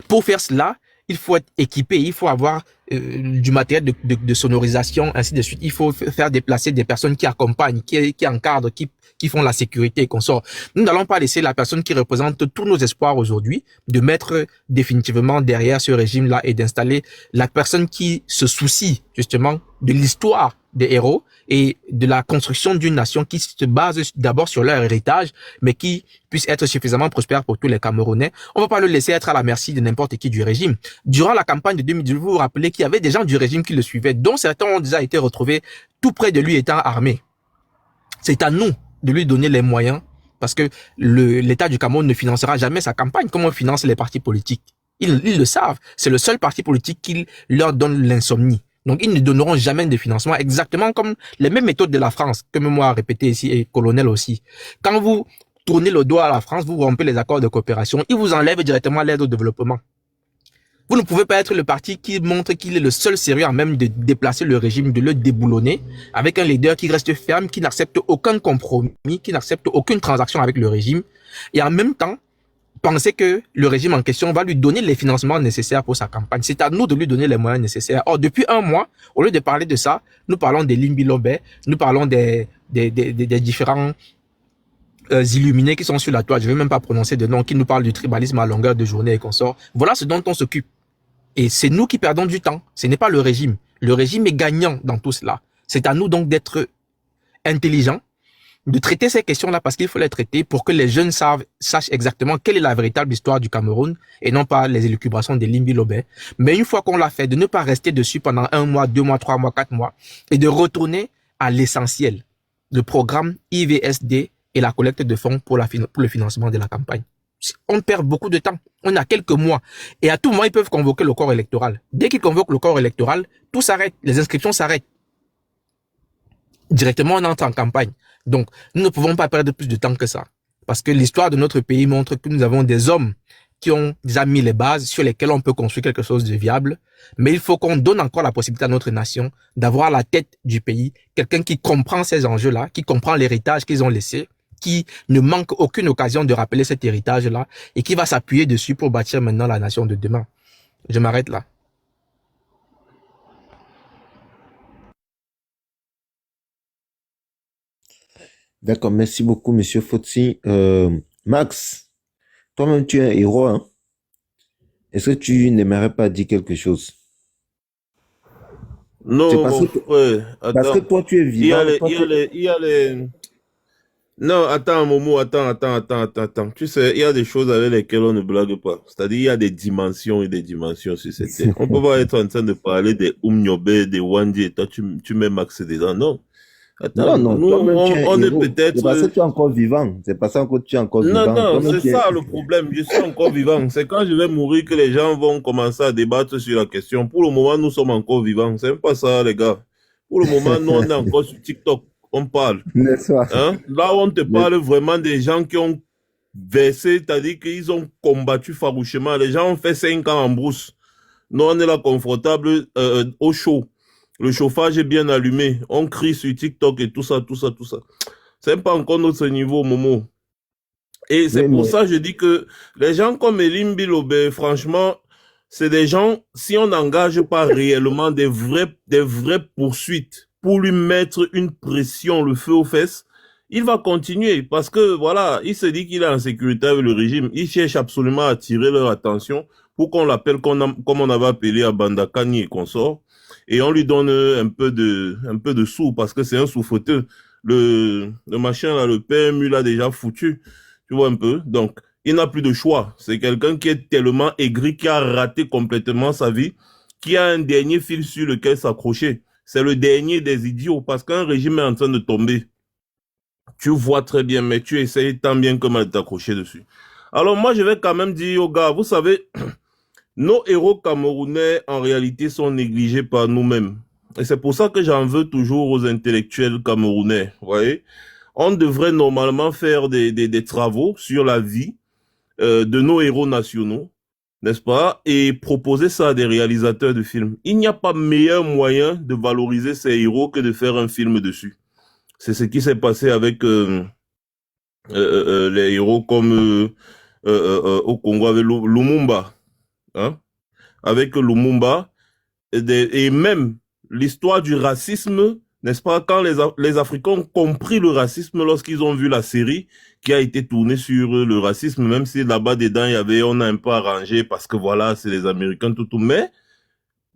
Pour faire cela, il faut être équipé, il faut avoir du matériel de sonorisation, ainsi de suite. Il faut faire déplacer des personnes qui accompagnent, qui encadrent, qui font la sécurité et qu'on sort. Nous n'allons pas laisser la personne qui représente tous nos espoirs aujourd'hui de mettre définitivement derrière ce régime-là et d'installer la personne qui se soucie justement de l'histoire des héros et de la construction d'une nation qui se base d'abord sur leur héritage, mais qui puisse être suffisamment prospère pour tous les Camerounais. On ne va pas le laisser être à la merci de n'importe qui du régime. Durant la campagne de 2018, vous vous rappelez qu'il y avait des gens du régime qui le suivaient, dont certains ont déjà été retrouvés tout près de lui étant armés. C'est à nous de lui donner les moyens, parce que l'État du Cameroun ne financera jamais sa campagne. Comment on finance les partis politiques? Ils le savent. C'est le seul parti politique qui leur donne l'insomnie. Donc, ils ne donneront jamais de financement, exactement comme les mêmes méthodes de la France, que moi a répété ici, et Colonel aussi. Quand vous tournez le doigt à la France, vous rompez les accords de coopération, ils vous enlèvent directement l'aide au développement. Vous ne pouvez pas être le parti qui montre qu'il est le seul sérieux en même de déplacer le régime, de le déboulonner, avec un leader qui reste ferme, qui n'accepte aucun compromis, qui n'accepte aucune transaction avec le régime, et en même temps, penser que le régime en question va lui donner les financements nécessaires pour sa campagne. C'est à nous de lui donner les moyens nécessaires. Or, depuis un mois, au lieu de parler de ça, nous parlons des Limbi Lobé, nous parlons des différents illuminés qui sont sur la toile. Je ne vais même pas prononcer de nom, qui nous parlent du tribalisme à longueur de journée et consorts. Voilà ce dont on s'occupe. Et c'est nous qui perdons du temps. Ce n'est pas le régime. Le régime est gagnant dans tout cela. C'est à nous donc d'être intelligents, de traiter ces questions-là parce qu'il faut les traiter pour que les jeunes sachent exactement quelle est la véritable histoire du Cameroun et non pas les élucubrations des Limbi Lobé. Mais une fois qu'on l'a fait, de ne pas rester dessus pendant 1 mois, 2 mois, 3 mois, 4 mois et de retourner à l'essentiel, le programme IVSD et la collecte de fonds pour le financement de la campagne. On perd beaucoup de temps. On a quelques mois. Et à tout moment, ils peuvent convoquer le corps électoral. Dès qu'ils convoquent le corps électoral, tout s'arrête. Les inscriptions s'arrêtent. Directement, on entre en campagne. Donc, nous ne pouvons pas perdre plus de temps que ça. Parce que l'histoire de notre pays montre que nous avons des hommes qui ont déjà mis les bases sur lesquelles on peut construire quelque chose de viable. Mais il faut qu'on donne encore la possibilité à notre nation d'avoir la tête du pays, quelqu'un qui comprend ces enjeux-là, qui comprend l'héritage qu'ils ont laissé, qui ne manque aucune occasion de rappeler cet héritage-là et qui va s'appuyer dessus pour bâtir maintenant la nation de demain. Je m'arrête là. D'accord, merci beaucoup, Monsieur Fotsi. Max, toi-même, tu es un héros, hein? Est-ce que tu n'aimerais pas dire quelque chose? C'est Non, parce mon que, frère, parce que attends. toi, tu es Il y a vivant. les, Toi, il y a les, il y a les... Non, attends, Momo, attends. Tu sais, il y a des choses avec lesquelles on ne blague pas. C'est-à-dire, il y a des dimensions et des dimensions sur cette terre. On peut pas être en train de parler des Oumniobe, des Wandi, et toi, tu mets Max dedans. Non. Attends, non, nous, toi-même, tu es un on est héros. C'est parce que peut-être... tu es encore vivant. C'est parce que tu es encore Non, vivant. non, Toi-même, c'est ça le problème. Je suis encore vivant. C'est quand je vais mourir que les gens vont commencer à débattre sur la question. Pour le moment, nous sommes encore vivants. C'est même pas ça, les gars. Pour le moment, nous, on est encore sur TikTok. On parle. N'est-ce pas? Hein? Là, on te parle vraiment des gens qui ont versé, c'est-à-dire qu'ils ont combattu farouchement. Les gens ont fait 5 ans en brousse. Nous, on est là confortable au chaud. Le chauffage est bien allumé. On crie sur TikTok et tout ça. C'est pas encore notre niveau, Momo. Et c'est pour ça que je dis que les gens comme Elimbi Lobé, franchement, c'est des gens, si on n'engage pas réellement des vraies poursuites pour lui mettre une pression, le feu aux fesses, il va continuer parce que, voilà, il se dit qu'il est en sécurité avec le régime. Il cherche absolument à attirer leur attention pour qu'on l'appelle comme on avait appelé à Bandakani et consorts. Et on lui donne un peu de sous parce que c'est un sous-fauteux. Le machin là, le PMU l'a déjà foutu. Tu vois un peu? Donc, il n'a plus de choix. C'est quelqu'un qui est tellement aigri, qui a raté complètement sa vie, qui a un dernier fil sur lequel s'accrocher. C'est le dernier des idiots parce qu'un régime est en train de tomber. Tu vois très bien, mais tu essayes tant bien que mal de t'accrocher dessus. Alors moi, je vais quand même dire aux gars, vous savez, nos héros camerounais, en réalité, sont négligés par nous-mêmes. Et c'est pour ça que j'en veux toujours aux intellectuels camerounais, vous voyez. On devrait normalement faire des travaux sur la vie de nos héros nationaux, n'est-ce pas, et proposer ça à des réalisateurs de films. Il n'y a pas meilleur moyen de valoriser ces héros que de faire un film dessus. C'est ce qui s'est passé avec les héros comme au Congo avec Lumumba, hein, avec Lumumba, et même l'histoire du racisme, n'est-ce pas, quand les Africains ont compris le racisme lorsqu'ils ont vu la série qui a été tournée sur le racisme, même si là-bas dedans on a un peu arrangé parce que voilà, c'est les Américains tout, mais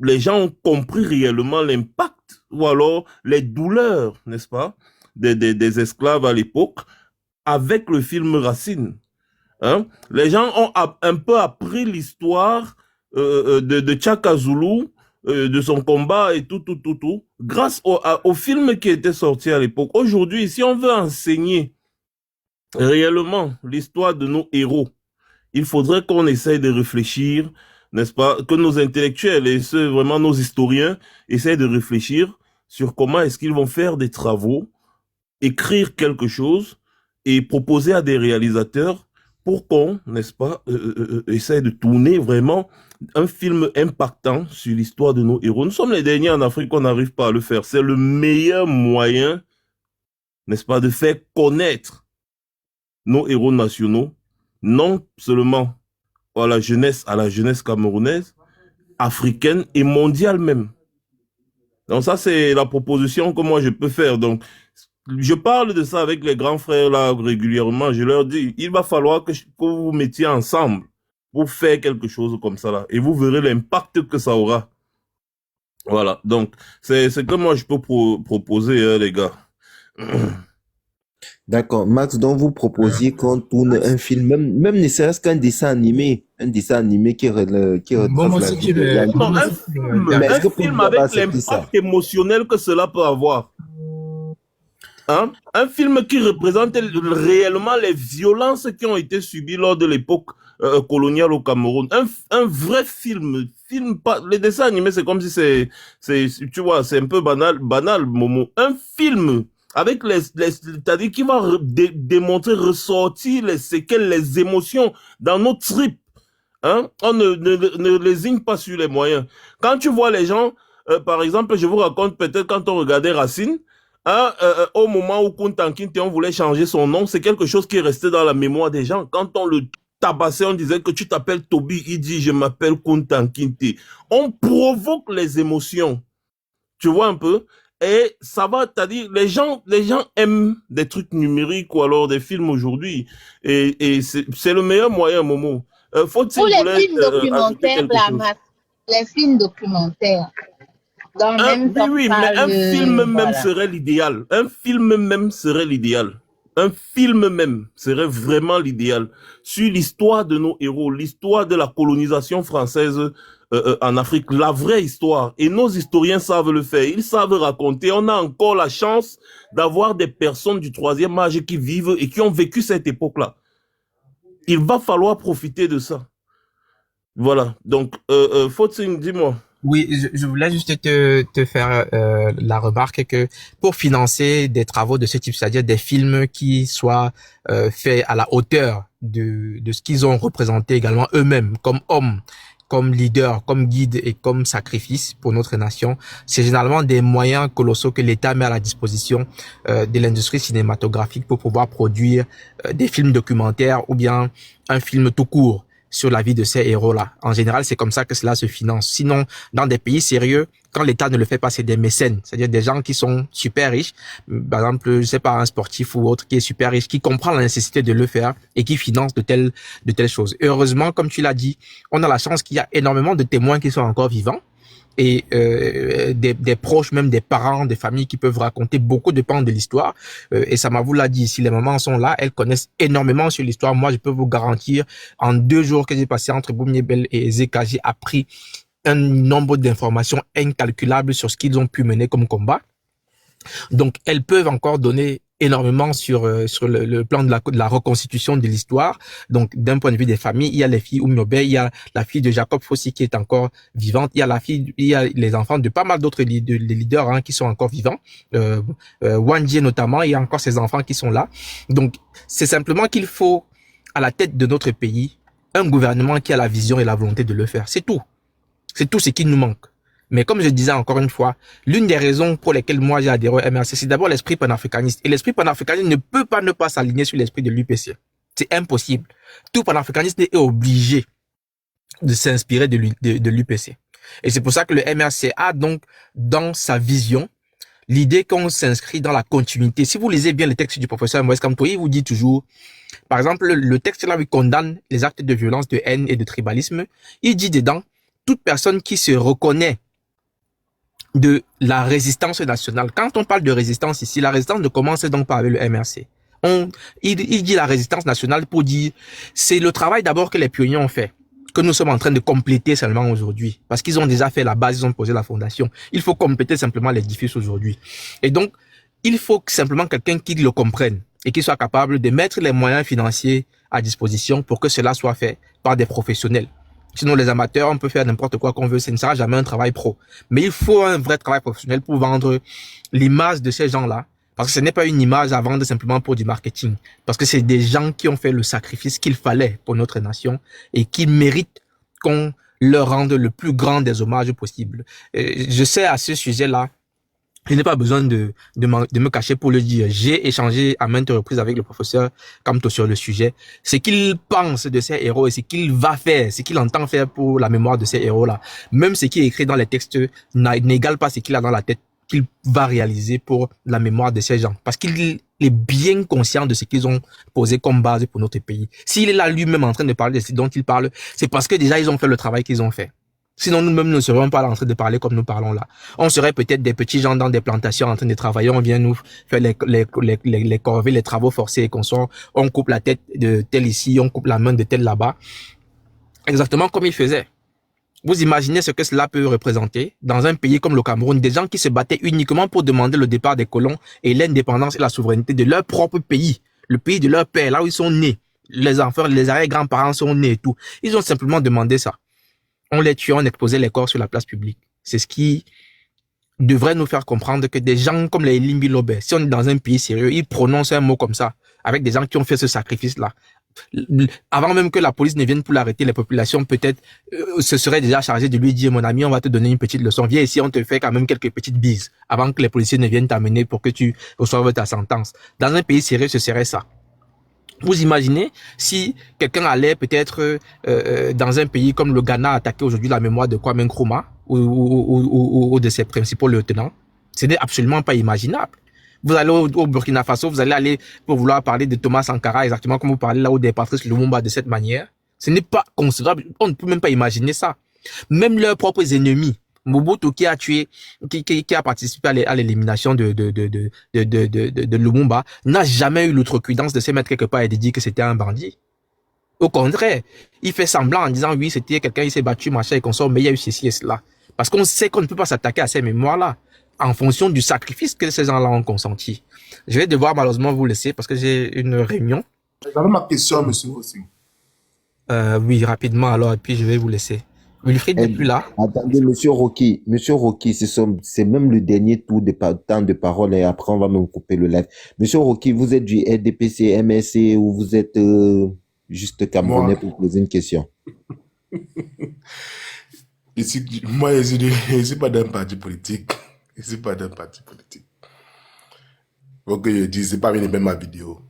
les gens ont compris réellement l'impact ou alors les douleurs, n'est-ce pas, des esclaves à l'époque avec le film Racine. Hein? Les gens ont un peu appris l'histoire de Tchaka Zulu, de son combat et tout, grâce au film qui était sorti à l'époque. Aujourd'hui, si on veut enseigner réellement l'histoire de nos héros, il faudrait qu'on essaye de réfléchir, n'est-ce pas, que nos intellectuels et ceux vraiment nos historiens essayent de réfléchir sur comment est-ce qu'ils vont faire des travaux, écrire quelque chose et proposer à des réalisateurs pour qu'on, n'est-ce pas, essaye de tourner vraiment un film impactant sur l'histoire de nos héros. Nous sommes les derniers en Afrique qu'on n'arrive pas à le faire. C'est le meilleur moyen, n'est-ce pas, de faire connaître nos héros nationaux, non seulement à la jeunesse camerounaise, africaine et mondiale même. Donc ça, c'est la proposition que moi je peux faire. Donc, je parle de ça avec les grands frères là régulièrement. Je leur dis, il va falloir que vous vous mettiez ensemble pour faire quelque chose comme ça là. Et vous verrez l'impact que ça aura. Voilà. Donc, c'est ce que moi je peux proposer, les gars. D'accord. Max, donc vous proposiez qu'on tourne un film, même ne serait-ce qu'un dessin animé qui retrace Moi la aussi, vie de la vie. Non, Mais est-ce que un pour film vous avez avec accepté ça? l'impact émotionnel que cela peut avoir. Hein? Un film qui représente réellement les violences qui ont été subies lors de l'époque coloniale au Cameroun. Un vrai film pas, les dessins animés, c'est comme si tu vois, c'est un peu banal, Momo. Un film avec c'est-à-dire qui va démontrer, ressortir les séquelles, les émotions dans nos tripes. Hein? On ne lésigne pas sur les moyens. Quand tu vois les gens, par exemple, je vous raconte peut-être quand on regardait Racine, hein, au moment où Kunta Kinte, on voulait changer son nom, c'est quelque chose qui est resté dans la mémoire des gens. Quand on le tabassait, on disait que tu t'appelles Toby, il dit je m'appelle Kunta Kinte. On provoque les émotions. Tu vois un peu? Et ça va, c'est-à-dire, les gens aiment des trucs numériques ou alors des films aujourd'hui. Et c'est le meilleur moyen, Momo. Faut-il Pour les films documentaires, la masse, les films documentaires. Oui, mais un film même serait l'idéal. Un film même serait l'idéal. Un film même serait vraiment l'idéal. Sur l'histoire de nos héros, l'histoire de la colonisation française en Afrique, la vraie histoire. Et nos historiens savent le faire. Ils savent raconter. On a encore la chance d'avoir des personnes du troisième âge qui vivent et qui ont vécu cette époque-là. Il va falloir profiter de ça. Voilà. Donc, Fautine, dis-moi. Oui, je voulais juste te faire la remarque que pour financer des travaux de ce type, c'est-à-dire des films qui soient faits à la hauteur de ce qu'ils ont représenté également eux-mêmes comme hommes, comme leaders, comme guides et comme sacrifice pour notre nation, c'est généralement des moyens colossaux que l'État met à la disposition de l'industrie cinématographique pour pouvoir produire des films documentaires ou bien un film tout court sur la vie de ces héros-là. En général, c'est comme ça que cela se finance. Sinon, dans des pays sérieux, quand l'État ne le fait pas, c'est des mécènes, c'est-à-dire des gens qui sont super riches, par exemple, je sais pas, un sportif ou autre qui est super riche, qui comprend la nécessité de le faire et qui finance de telles choses. Et heureusement, comme tu l'as dit, on a la chance qu'il y a énormément de témoins qui sont encore vivants et des proches, même des parents, des familles qui peuvent raconter beaucoup de pans de l'histoire. Et Samavou l'a dit, si les mamans sont là, elles connaissent énormément sur l'histoire. Moi, je peux vous garantir, en 2 jours que j'ai passé entre Boumniebel et Zeka, j'ai appris un nombre d'informations incalculables sur ce qu'ils ont pu mener comme combat. Donc, elles peuvent encore donner énormément sur le plan de la reconstitution de l'histoire. Donc, d'un point de vue des familles, il y a les filles Oumnobé, il y a la fille de Jacob Fossi qui est encore vivante, il y a les enfants de pas mal d'autres leaders hein, qui sont encore vivants. Wandje notamment, il y a encore ses enfants qui sont là. Donc, c'est simplement qu'il faut, à la tête de notre pays, un gouvernement qui a la vision et la volonté de le faire. C'est tout. C'est tout ce qui nous manque. Mais comme je disais encore une fois, l'une des raisons pour lesquelles moi j'ai adhéré au MRC, c'est d'abord l'esprit panafricaniste. Et l'esprit panafricaniste ne peut pas ne pas s'aligner sur l'esprit de l'UPC. C'est impossible. Tout panafricaniste est obligé de s'inspirer de l'UPC. Et c'est pour ça que le MRC a donc dans sa vision l'idée qu'on s'inscrit dans la continuité. Si vous lisez bien le texte du professeur Moïse Kamto, il vous dit toujours, par exemple, le texte là, il condamne les actes de violence, de haine et de tribalisme. Il dit dedans, toute personne qui se reconnaît de la résistance nationale. Quand on parle de résistance ici, la résistance ne commence donc pas avec le MRC. Il dit la résistance nationale pour dire, c'est le travail d'abord que les pionniers ont fait, que nous sommes en train de compléter seulement aujourd'hui. Parce qu'ils ont déjà fait la base, ils ont posé la fondation. Il faut compléter simplement l'édifice aujourd'hui. Et donc, il faut simplement quelqu'un qui le comprenne. et qu'ils soient capables de mettre les moyens financiers à disposition pour que cela soit fait par des professionnels. Sinon, les amateurs, on peut faire n'importe quoi qu'on veut, ce ne sera jamais un travail pro. Mais il faut un vrai travail professionnel pour vendre l'image de ces gens-là. Parce que ce n'est pas une image à vendre simplement pour du marketing. Parce que c'est des gens qui ont fait le sacrifice qu'il fallait pour notre nation et qui méritent qu'on leur rende le plus grand des hommages possibles. Je sais à ce sujet-là, je n'ai pas besoin de me cacher pour le dire. J'ai échangé à maintes reprises avec le professeur Kamto sur le sujet. Ce qu'il pense de ces héros et ce qu'il va faire, ce qu'il entend faire pour la mémoire de ces héros-là, même ce qui est écrit dans les textes n'égale pas ce qu'il a dans la tête qu'il va réaliser pour la mémoire de ces gens. Parce qu'il est bien conscient de ce qu'ils ont posé comme base pour notre pays. S'il est là lui-même en train de parler de ce dont il parle, c'est parce que déjà ils ont fait le travail qu'ils ont fait. Sinon, nous-mêmes ne serions pas là en train de parler comme nous parlons là. On serait peut-être des petits gens dans des plantations en train de travailler. On vient nous faire les corvées, les travaux forcés et qu'on sort. On coupe la tête de tel ici, on coupe la main de tel là-bas. Exactement comme ils faisaient. Vous imaginez ce que cela peut représenter dans un pays comme le Cameroun, des gens qui se battaient uniquement pour demander le départ des colons et l'indépendance et la souveraineté de leur propre pays, le pays de leur père, là où ils sont nés. Les enfants, les arrière-grands-parents sont nés et tout. Ils ont simplement demandé ça. On les tuait, on exposait les corps sur la place publique. C'est ce qui devrait nous faire comprendre que des gens comme les Limbi Lobé, si on est dans un pays sérieux, ils prononcent un mot comme ça, avec des gens qui ont fait ce sacrifice-là. Avant même que la police ne vienne pour l'arrêter, les populations peut-être se seraient déjà chargées de lui dire, mon ami, on va te donner une petite leçon. Viens ici, on te fait quand même quelques petites bises avant que les policiers ne viennent t'amener pour que tu reçoives ta sentence. Dans un pays sérieux, ce serait ça. Vous imaginez si quelqu'un allait peut-être dans un pays comme le Ghana attaquer aujourd'hui la mémoire de Kwame Nkrumah ou de ses principaux lieutenants? Ce n'est absolument pas imaginable. Vous allez au Burkina Faso, vous allez aller pour vouloir parler de Thomas Sankara exactement comme vous parlez là ou des Patrice Lumumba de cette manière. Ce n'est pas concevable. On ne peut même pas imaginer ça. Même leurs propres ennemis. Mobutu qui a tué, qui a participé à l'élimination de Lumumba, n'a jamais eu l'outrecuidance de se mettre quelque part et de dire que c'était un bandit. Au contraire, il fait semblant en disant oui, c'était quelqu'un, il s'est battu, machin et qu'on sort, mais il y a eu ceci et cela. Parce qu'on sait qu'on ne peut pas s'attaquer à ces mémoires-là en fonction du sacrifice que ces gens-là ont consenti. Je vais devoir malheureusement vous laisser parce que j'ai une réunion. J'avais ma question, monsieur aussi. Oui, rapidement alors, et puis je vais vous laisser. Wilfried n'est plus là. Attendez, monsieur Rocky, c'est même le dernier tour de temps de parole et après on va me couper le live. Monsieur Rocky, vous êtes du RDPC, MSC ou vous êtes juste Camerounais pour poser une question? Moi, je ne suis pas d'un parti politique. Je ne suis pas d'un parti politique. Faut que je dise, c'est pas bien ma vidéo.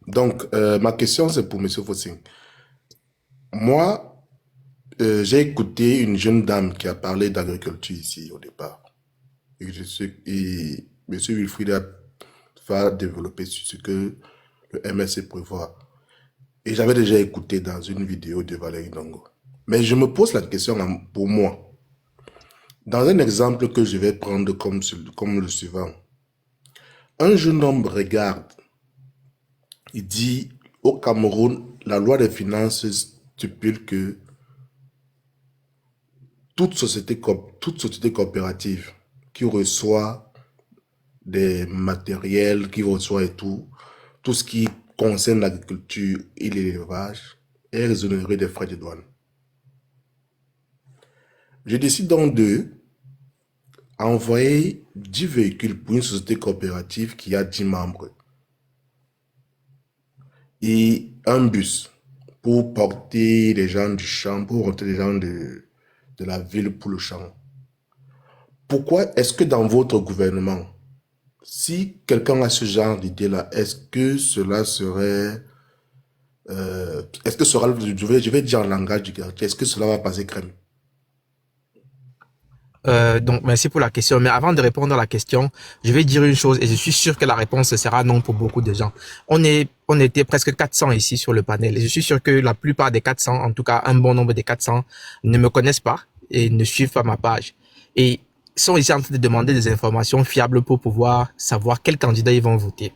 Donc, ma question, c'est pour monsieur Fossing. Moi, j'ai écouté une jeune dame qui a parlé d'agriculture ici au départ. Et monsieur Wilfried va développer sur ce que le MSC prévoit. Et j'avais déjà écouté dans une vidéo de Valérie Ndongo. Mais je me pose la question pour moi. Dans un exemple que je vais prendre comme le suivant. Un jeune homme regarde, il dit au Cameroun, la loi des finances stipule que toute société coopérative qui reçoit des matériels, qui reçoit et tout ce qui concerne l'agriculture et l'élevage est exonéré des frais de douane. Je décide donc de envoyer 10 véhicules pour une société coopérative qui a 10 membres et un bus pour porter les gens du champ, pour porter les gens de la ville pour le champ. Pourquoi est-ce que dans votre gouvernement, si quelqu'un a ce genre d'idée-là, est-ce que cela serait... je vais dire en langage du quartier, est-ce que cela va passer crème? Donc, merci pour la question. Mais avant de répondre à la question, je vais dire une chose et je suis sûr que la réponse sera non pour beaucoup de gens. On était presque 400 ici sur le panel et je suis sûr que la plupart des 400, en tout cas un bon nombre des 400, ne me connaissent pas et ne suivent pas ma page. Et sont ici en train de demander des informations fiables pour pouvoir savoir quel candidat ils vont voter.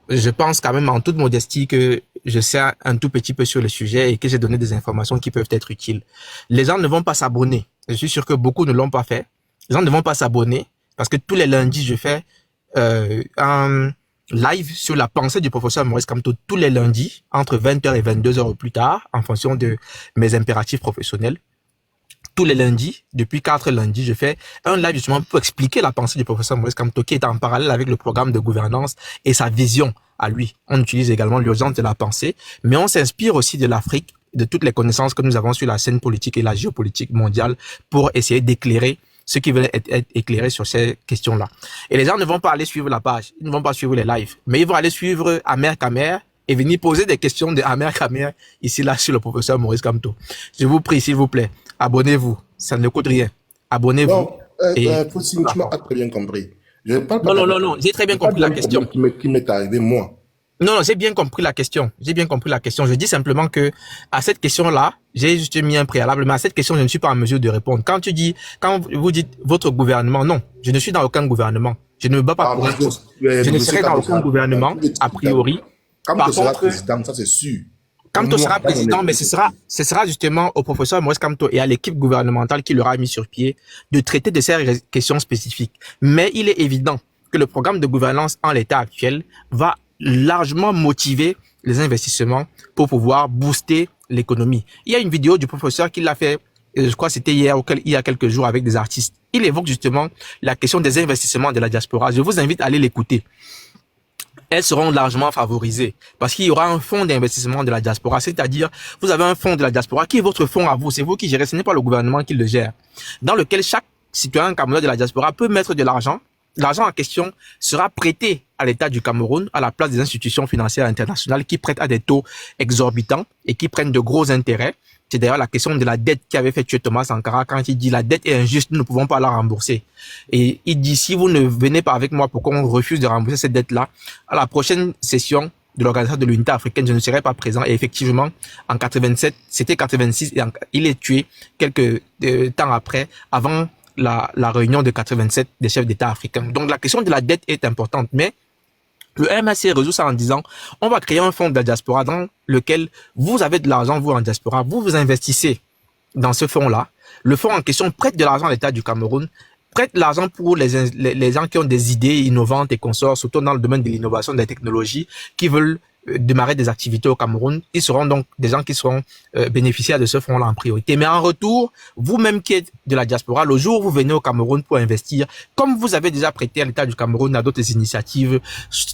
Je pense quand même en toute modestie que je sais un tout petit peu sur le sujet et que j'ai donné des informations qui peuvent être utiles. Les gens ne vont pas s'abonner. Je suis sûr que beaucoup ne l'ont pas fait. Les gens ne vont pas s'abonner parce que tous les lundis, je fais un live sur la pensée du professeur Maurice Kamto tous les lundis, entre 20h et 22h au plus tard, en fonction de mes impératifs professionnels. Tous les lundis, depuis 4 lundis, je fais un live justement pour expliquer la pensée du professeur Maurice Kamto qui est en parallèle avec le programme de gouvernance et sa vision à lui. On utilise également l'urgence de la pensée, mais on s'inspire aussi de l'Afrique, de toutes les connaissances que nous avons sur la scène politique et la géopolitique mondiale pour essayer d'éclairer ceux qui veulent être éclairés sur ces questions-là. Et les gens ne vont pas aller suivre la page, ils ne vont pas suivre les lives, mais ils vont aller suivre Amer Kamer et venir poser des questions de Amer Kamer ici, là, sur le professeur Maurice Kamto. Je vous prie, s'il vous plaît, abonnez-vous. Ça ne coûte rien. Abonnez-vous. Non, Foussine, tu m'as très bien compris. Je ne parle pas Non, j'ai très bien compris la question. Qui m'est arrivé, moi. Non, j'ai bien compris la question. J'ai bien compris la question. Je dis simplement que à cette question-là, j'ai juste mis un préalable, mais à cette question, je ne suis pas en mesure de répondre. Quand vous dites votre gouvernement, non, je ne suis dans aucun gouvernement. Je ne me bats pas pour une chose. Je ne serai dans aucun gouvernement, a priori. Quand tu seras président, ça c'est sûr. Quand tu seras président, mais ce sera justement au professeur Maurice Kamto et à l'équipe gouvernementale qui l'aura mis sur pied de traiter de ces questions spécifiques. Mais il est évident que le programme de gouvernance en l'état actuel va largement motiver les investissements pour pouvoir booster l'économie. Il y a une vidéo du professeur qui l'a fait, je crois que c'était hier ou il y a quelques jours avec des artistes. Il évoque justement la question des investissements de la diaspora. Je vous invite à aller l'écouter. Elles seront largement favorisées parce qu'il y aura un fonds d'investissement de la diaspora, c'est-à-dire vous avez un fonds de la diaspora qui est votre fonds à vous, c'est vous qui gérez, ce n'est pas le gouvernement qui le gère, dans lequel chaque citoyen camerounais de la diaspora peut mettre de l'argent. L'argent en question sera prêté à l'État du Cameroun à la place des institutions financières internationales qui prêtent à des taux exorbitants et qui prennent de gros intérêts. C'est d'ailleurs la question de la dette qui avait fait tuer Thomas Sankara quand il dit la dette est injuste, nous ne pouvons pas la rembourser. Et il dit si vous ne venez pas avec moi pour qu'on refuse de rembourser cette dette-là, à la prochaine session de l'Organisation de l'Unité africaine, je ne serai pas présent. Et effectivement, en 87, c'était 86 et il est tué quelques temps après, avant la réunion de 87 des chefs d'État africains. Donc la question de la dette est importante, mais le MSC résout ça en disant, on va créer un fonds de la diaspora dans lequel vous avez de l'argent, vous en diaspora, vous investissez dans ce fonds-là. Le fonds en question prête de l'argent à l'État du Cameroun, prête l'argent pour les gens qui ont des idées innovantes et consorts, surtout dans le domaine de l'innovation, des technologies, qui veulent démarrer des activités au Cameroun. Ils seront donc des gens qui seront bénéficiaires de ce fonds-là en priorité. Mais en retour, vous-même qui êtes de la diaspora, le jour où vous venez au Cameroun pour investir, comme vous avez déjà prêté à l'État du Cameroun à d'autres initiatives,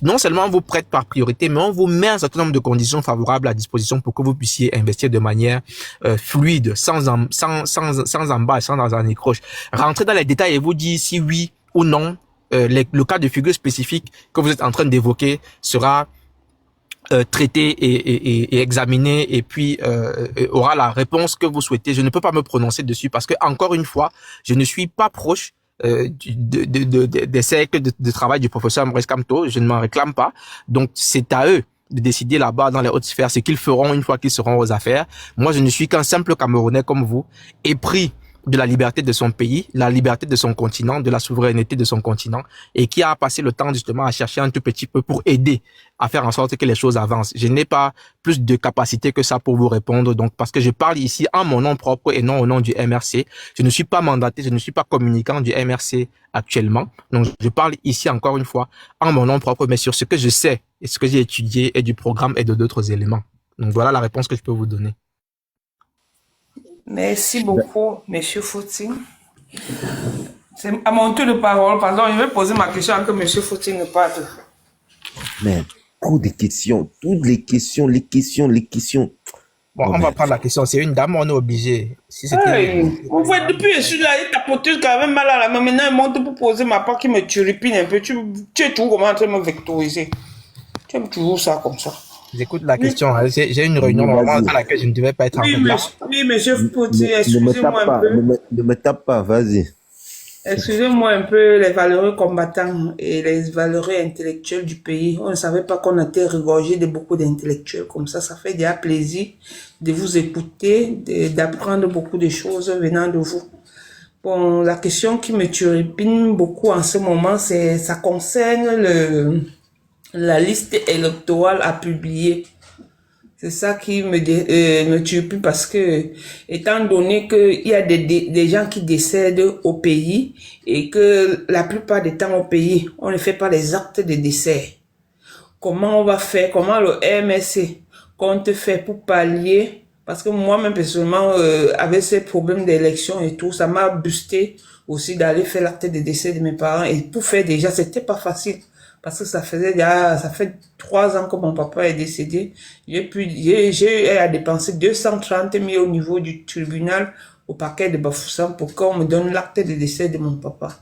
non seulement on vous prête par priorité, mais on vous met un certain nombre de conditions favorables à disposition pour que vous puissiez investir de manière fluide, sans embâche, sans anicroche. Rentrez dans les détails et vous dites si oui ou non, le cas de figure spécifique que vous êtes en train d'évoquer sera traité et examiné et puis aura la réponse que vous souhaitez. Je ne peux pas me prononcer dessus parce que, encore une fois, je ne suis pas proche des cercles de travail du professeur Maurice Kamto. Je ne m'en réclame pas. Donc, c'est à eux de décider là-bas dans les hautes sphères ce qu'ils feront une fois qu'ils seront aux affaires. Moi, je ne suis qu'un simple Camerounais comme vous, épris de la liberté de son pays, la liberté de son continent, de la souveraineté de son continent, et qui a passé le temps justement à chercher un tout petit peu pour aider à faire en sorte que les choses avancent. Je n'ai pas plus de capacité que ça pour vous répondre, donc parce que je parle ici en mon nom propre et non au nom du MRC. Je ne suis pas mandaté, je ne suis pas communicant du MRC actuellement, donc je parle ici encore une fois en mon nom propre, mais sur ce que je sais et ce que j'ai étudié et du programme et de d'autres éléments. Donc voilà la réponse que je peux vous donner. Merci beaucoup, Monsieur Fouti. C'est à mon tour de parole. Pardon, je vais poser ma question avant que Monsieur Fouti ne parte. Mais trop de questions, toutes les questions. Bon, on va prendre la question. C'est une dame, on est obligé. Si vous voyez, depuis je suis là, il tapote quand même mal à la main. Maintenant, il monte pour poser ma part qui me turlupine un peu. Tu es toujours comment en train de me vectoriser. Tu aimes toujours ça comme ça. J'écoute la question. J'ai une réunion normalement à laquelle je ne devais pas être en retard. Oui, Monsieur Fouti, excusez-moi un peu. Ne me tape pas, vas-y. Excusez-moi un peu, les valeureux combattants et les valeureux intellectuels du pays. On ne savait pas qu'on était regorgé de beaucoup d'intellectuels comme ça. Ça fait déjà plaisir de vous écouter, d'apprendre beaucoup de choses venant de vous. Bon, la question qui me turlupine beaucoup en ce moment, ça concerne la liste électorale à publier. C'est ça qui me turlupine parce que, étant donné qu'il y a des gens qui décèdent au pays et que la plupart des temps au pays, on ne fait pas les actes de décès. comment on va faire, comment le MSC compte faire pour pallier, parce que moi-même personnellement, avec ces problèmes d'élection et tout, ça m'a boosté aussi d'aller faire l'acte de décès de mes parents, et pour faire déjà, c'était pas facile, parce que ça fait 3 ans que mon papa est décédé. J'ai eu à dépenser 230 000 au niveau du tribunal au parquet de Bafoussam pour qu'on me donne l'acte de décès de mon papa.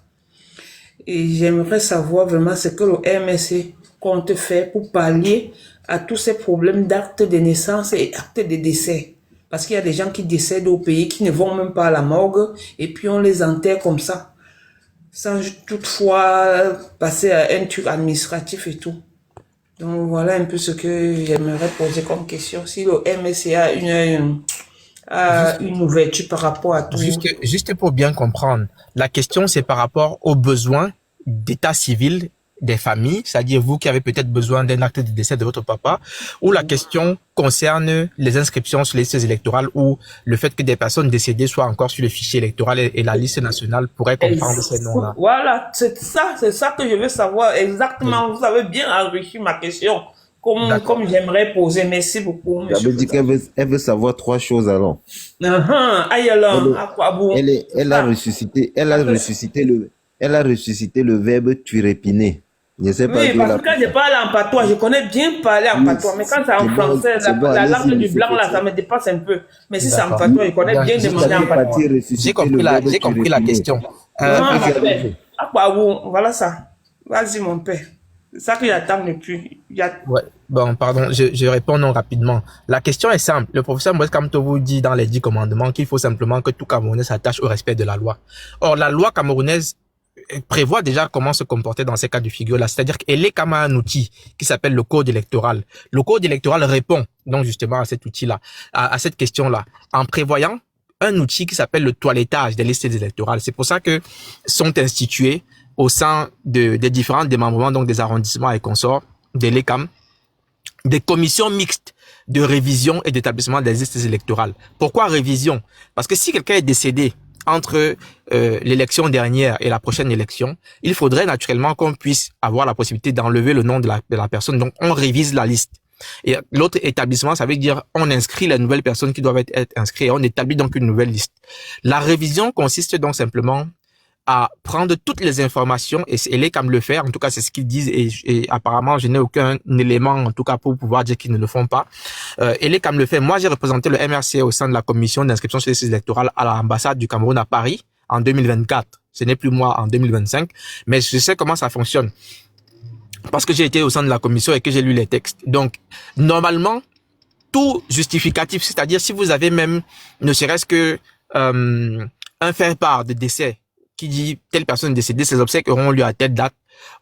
Et j'aimerais savoir vraiment ce que le MSC compte faire pour pallier à tous ces problèmes d'actes de naissance et actes de décès. Parce qu'il y a des gens qui décèdent au pays, qui ne vont même pas à la morgue, et puis on les enterre comme ça, sans toutefois passer à un truc administratif et tout. Donc voilà un peu ce que j'aimerais poser comme question. Si le MSC a une ouverture par rapport à tout. Juste pour bien comprendre, la question c'est par rapport aux besoins d'état civil des familles, c'est-à-dire vous qui avez peut-être besoin d'un acte de décès de votre papa, ou la question concerne les inscriptions sur les listes électorales ou le fait que des personnes décédées soient encore sur le fichier électoral et la liste nationale pourrait comprendre ces noms-là. Voilà, c'est ça que je veux savoir exactement. Vous avez bien enrichi ma question. Comme j'aimerais poser. Merci beaucoup. Ça veut dire qu'elle veut savoir 3 choses alors. Elle a ressuscité le verbe turépiner. Je sais pas. Oui, parce que quand je parle en patois, je connais bien parler en patois, mais quand c'est en français, la langue du blanc là, ça me dépasse un peu. Mais si c'est en patois, je connais bien demander en patois. J'ai compris la question. Voilà ça. Vas-y mon père. C'est ça que j'attends depuis. Ouais. Bon, pardon, je réponds non rapidement. La question est simple. Le professeur Moïse Kamto vous dit dans les 10 commandements qu'il faut simplement que tout Camerounais s'attache au respect de la loi. Or, la loi camerounaise prévoit déjà comment se comporter dans ces cas de figure-là. C'est-à-dire qu'elle est comme un outil qui s'appelle le code électoral. Le code électoral répond donc justement à cet outil-là, à cette question-là, en prévoyant un outil qui s'appelle le toilettage des listes électorales. C'est pour ça que sont institués au sein des différents démembrements, donc des arrondissements et consorts, des LECAM, des commissions mixtes de révision et d'établissement des listes électorales. Pourquoi révision? Parce que si quelqu'un est décédé entre l'élection dernière et la prochaine élection, il faudrait naturellement qu'on puisse avoir la possibilité d'enlever le nom de la personne. Donc, on révise la liste. Et l'autre établissement, ça veut dire on inscrit les nouvelles personnes qui doivent être inscrites et on établit donc une nouvelle liste. La révision consiste donc simplement à prendre toutes les informations, et les CAM le faire, en tout cas c'est ce qu'ils disent, et apparemment je n'ai aucun élément en tout cas pour pouvoir dire qu'ils ne le font pas. Et les CAM le fait. Moi j'ai représenté le MRC au sein de la commission d'inscription sur les listes électorales à l'ambassade du Cameroun à Paris en 2024. Ce n'est plus moi en 2025, mais je sais comment ça fonctionne parce que j'ai été au sein de la commission et que j'ai lu les textes. Donc normalement tout justificatif, c'est-à-dire si vous avez même ne serait-ce que un faire-part de décès qui dit telle personne décédée, ses obsèques auront lieu à telle date,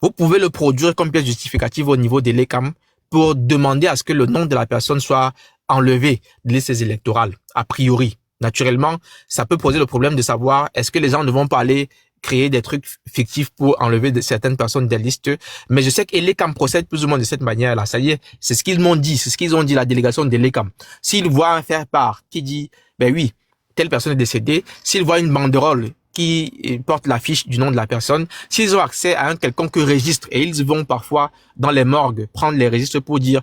vous pouvez le produire comme pièce justificative au niveau des LECAM pour demander à ce que le nom de la personne soit enlevé des listes électorales, a priori. Naturellement, ça peut poser le problème de savoir est-ce que les gens ne vont pas aller créer des trucs fictifs pour enlever certaines personnes des listes, mais je sais que les LECAM procèdent plus ou moins de cette manière-là. Ça y est, c'est ce qu'ils m'ont dit, c'est ce qu'ils ont dit, la délégation des LECAM. S'ils voient un faire-part qui dit, ben oui, telle personne est décédée, s'ils voient une banderole qui portent l'affiche du nom de la personne, s'ils ont accès à un quelconque registre, et ils vont parfois dans les morgues prendre les registres pour dire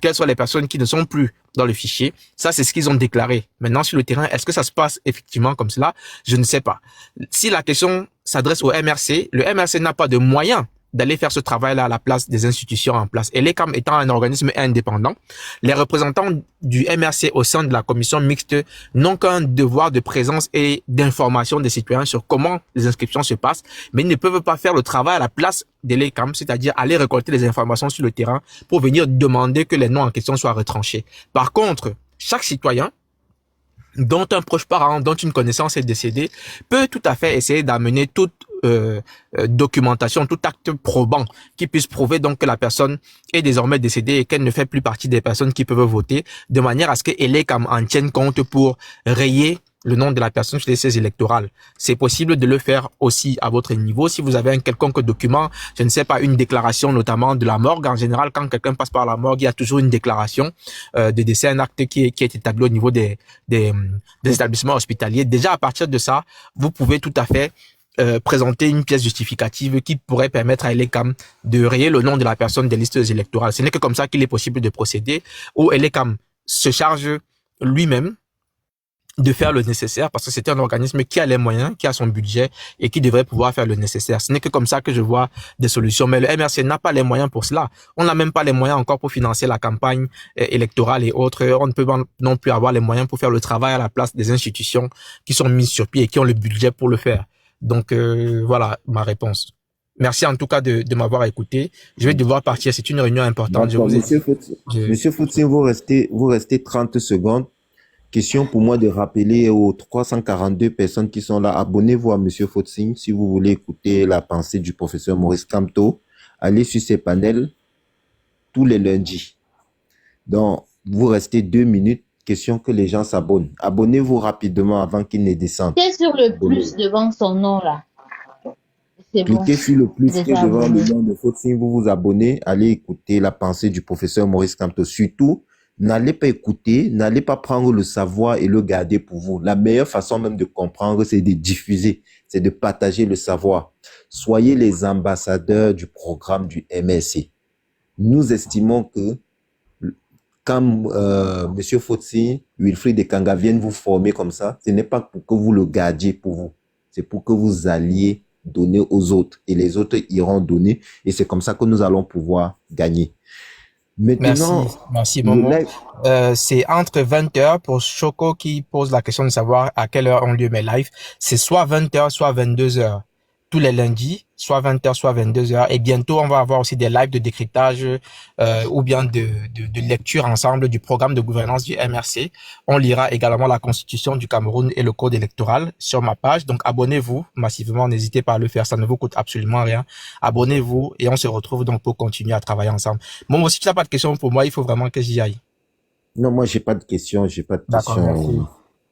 quelles sont les personnes qui ne sont plus dans le fichier, ça c'est ce qu'ils ont déclaré. Maintenant sur le terrain, est-ce que ça se passe effectivement comme cela? Je ne sais pas. Si la question s'adresse au MRC, le MRC n'a pas de moyens d'aller faire ce travail-là à la place des institutions en place. Et l'ECAM étant un organisme indépendant, les représentants du MRC au sein de la commission mixte n'ont qu'un devoir de présence et d'information des citoyens sur comment les inscriptions se passent, mais ils ne peuvent pas faire le travail à la place de l'ECAM, c'est-à-dire aller récolter les informations sur le terrain pour venir demander que les noms en question soient retranchés. Par contre, chaque citoyen dont un proche parent, dont une connaissance est décédée, peut tout à fait essayer d'amener toute documentation, tout acte probant qui puisse prouver donc que la personne est désormais décédée et qu'elle ne fait plus partie des personnes qui peuvent voter, de manière à ce que l'ECAM en tienne compte pour rayer le nom de la personne sur les listes électorales. C'est possible de le faire aussi à votre niveau. Si vous avez un quelconque document, je ne sais pas, une déclaration notamment de la morgue. En général, quand quelqu'un passe par la morgue, il y a toujours une déclaration de décès, un acte qui est établi au niveau des établissements hospitaliers. Déjà, à partir de ça, vous pouvez tout à fait présenter une pièce justificative qui pourrait permettre à Elecam de rayer le nom de la personne des listes électorales. Ce n'est que comme ça qu'il est possible de procéder, où Elecam se charge lui-même de faire le nécessaire, parce que c'est un organisme qui a les moyens, qui a son budget et qui devrait pouvoir faire le nécessaire. Ce n'est que comme ça que je vois des solutions. Mais le MRC n'a pas les moyens pour cela. On n'a même pas les moyens encore pour financer la campagne électorale et autres. On ne peut pas non plus avoir les moyens pour faire le travail à la place des institutions qui sont mises sur pied et qui ont le budget pour le faire. Donc voilà ma réponse. Merci en tout cas de m'avoir écouté. Je vais devoir partir. C'est une réunion importante. Je vous ai Monsieur Foutin, vous restez 30 secondes. Question pour moi de rappeler aux 342 personnes qui sont là, abonnez-vous à Monsieur Foutin si vous voulez écouter la pensée du professeur Maurice Kamto. Allez sur ses panels tous les lundis. Donc, vous restez 2 minutes. Question que les gens s'abonnent. Abonnez-vous rapidement avant qu'ils ne descendent. Cliquez sur le plus devant son nom là. C'est bon. Cliquez sur le plus qui est Déjà devant abonné. le nom de Foutin, vous vous abonnez. Allez écouter la pensée du professeur Maurice Kamto. Surtout, n'allez pas écouter, n'allez pas prendre le savoir et le garder pour vous. La meilleure façon même de comprendre, c'est de diffuser, c'est de partager le savoir. Soyez les ambassadeurs du programme du MSC. Nous estimons que quand Monsieur Fotsi, Wilfried Ekanga viennent vous former comme ça, ce n'est pas pour que vous le gardiez pour vous. C'est pour que vous alliez donner aux autres et les autres iront donner et c'est comme ça que nous allons pouvoir gagner. Maintenant, merci Momo. C'est entre 20h pour Choco qui pose la question de savoir à quelle heure ont lieu mes lives. C'est soit 20h, soit 22h. Tous les lundis, soit 20h, soit 22h. Et bientôt, on va avoir aussi des lives de décryptage ou bien de lecture ensemble du programme de gouvernance du MRC. On lira également la constitution du Cameroun et le code électoral sur ma page. Donc, abonnez-vous massivement. N'hésitez pas à le faire. Ça ne vous coûte absolument rien. Abonnez-vous et on se retrouve donc pour continuer à travailler ensemble. Bon, si tu n'as pas de questions pour moi, il faut vraiment que j'y aille. Non, moi, j'ai pas de questions.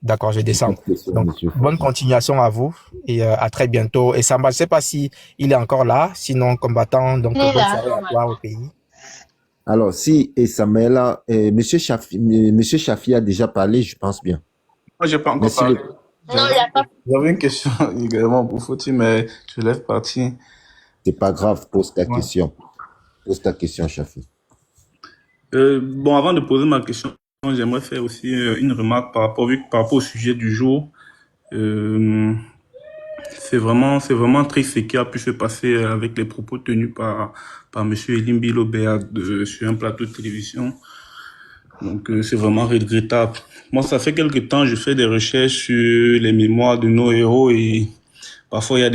D'accord, je descends. Donc, bonne continuation à vous et à très bientôt. Et Samba, je ne sais pas si il est encore là, sinon combattant, donc bonne soirée à toi au pays. Alors, si et Samuel, Monsieur Chafi a déjà parlé, je pense bien. Moi, je n'ai pas encore parlé. Non, il n'y a pas. J'avais une question également pour Fouti, mais je laisse partir. C'est pas grave, pose ta question. Pose ta question, Chafi. Bon, avant de poser ma question, j'aimerais faire aussi une remarque par rapport au sujet du jour. C'est vraiment triste ce qui a pu se passer avec les propos tenus par Monsieur Elimbi Lobéa sur un plateau de télévision. Donc, c'est vraiment regrettable. Moi, ça fait quelque temps, je fais des recherches sur les mémoires de nos héros et parfois, il y a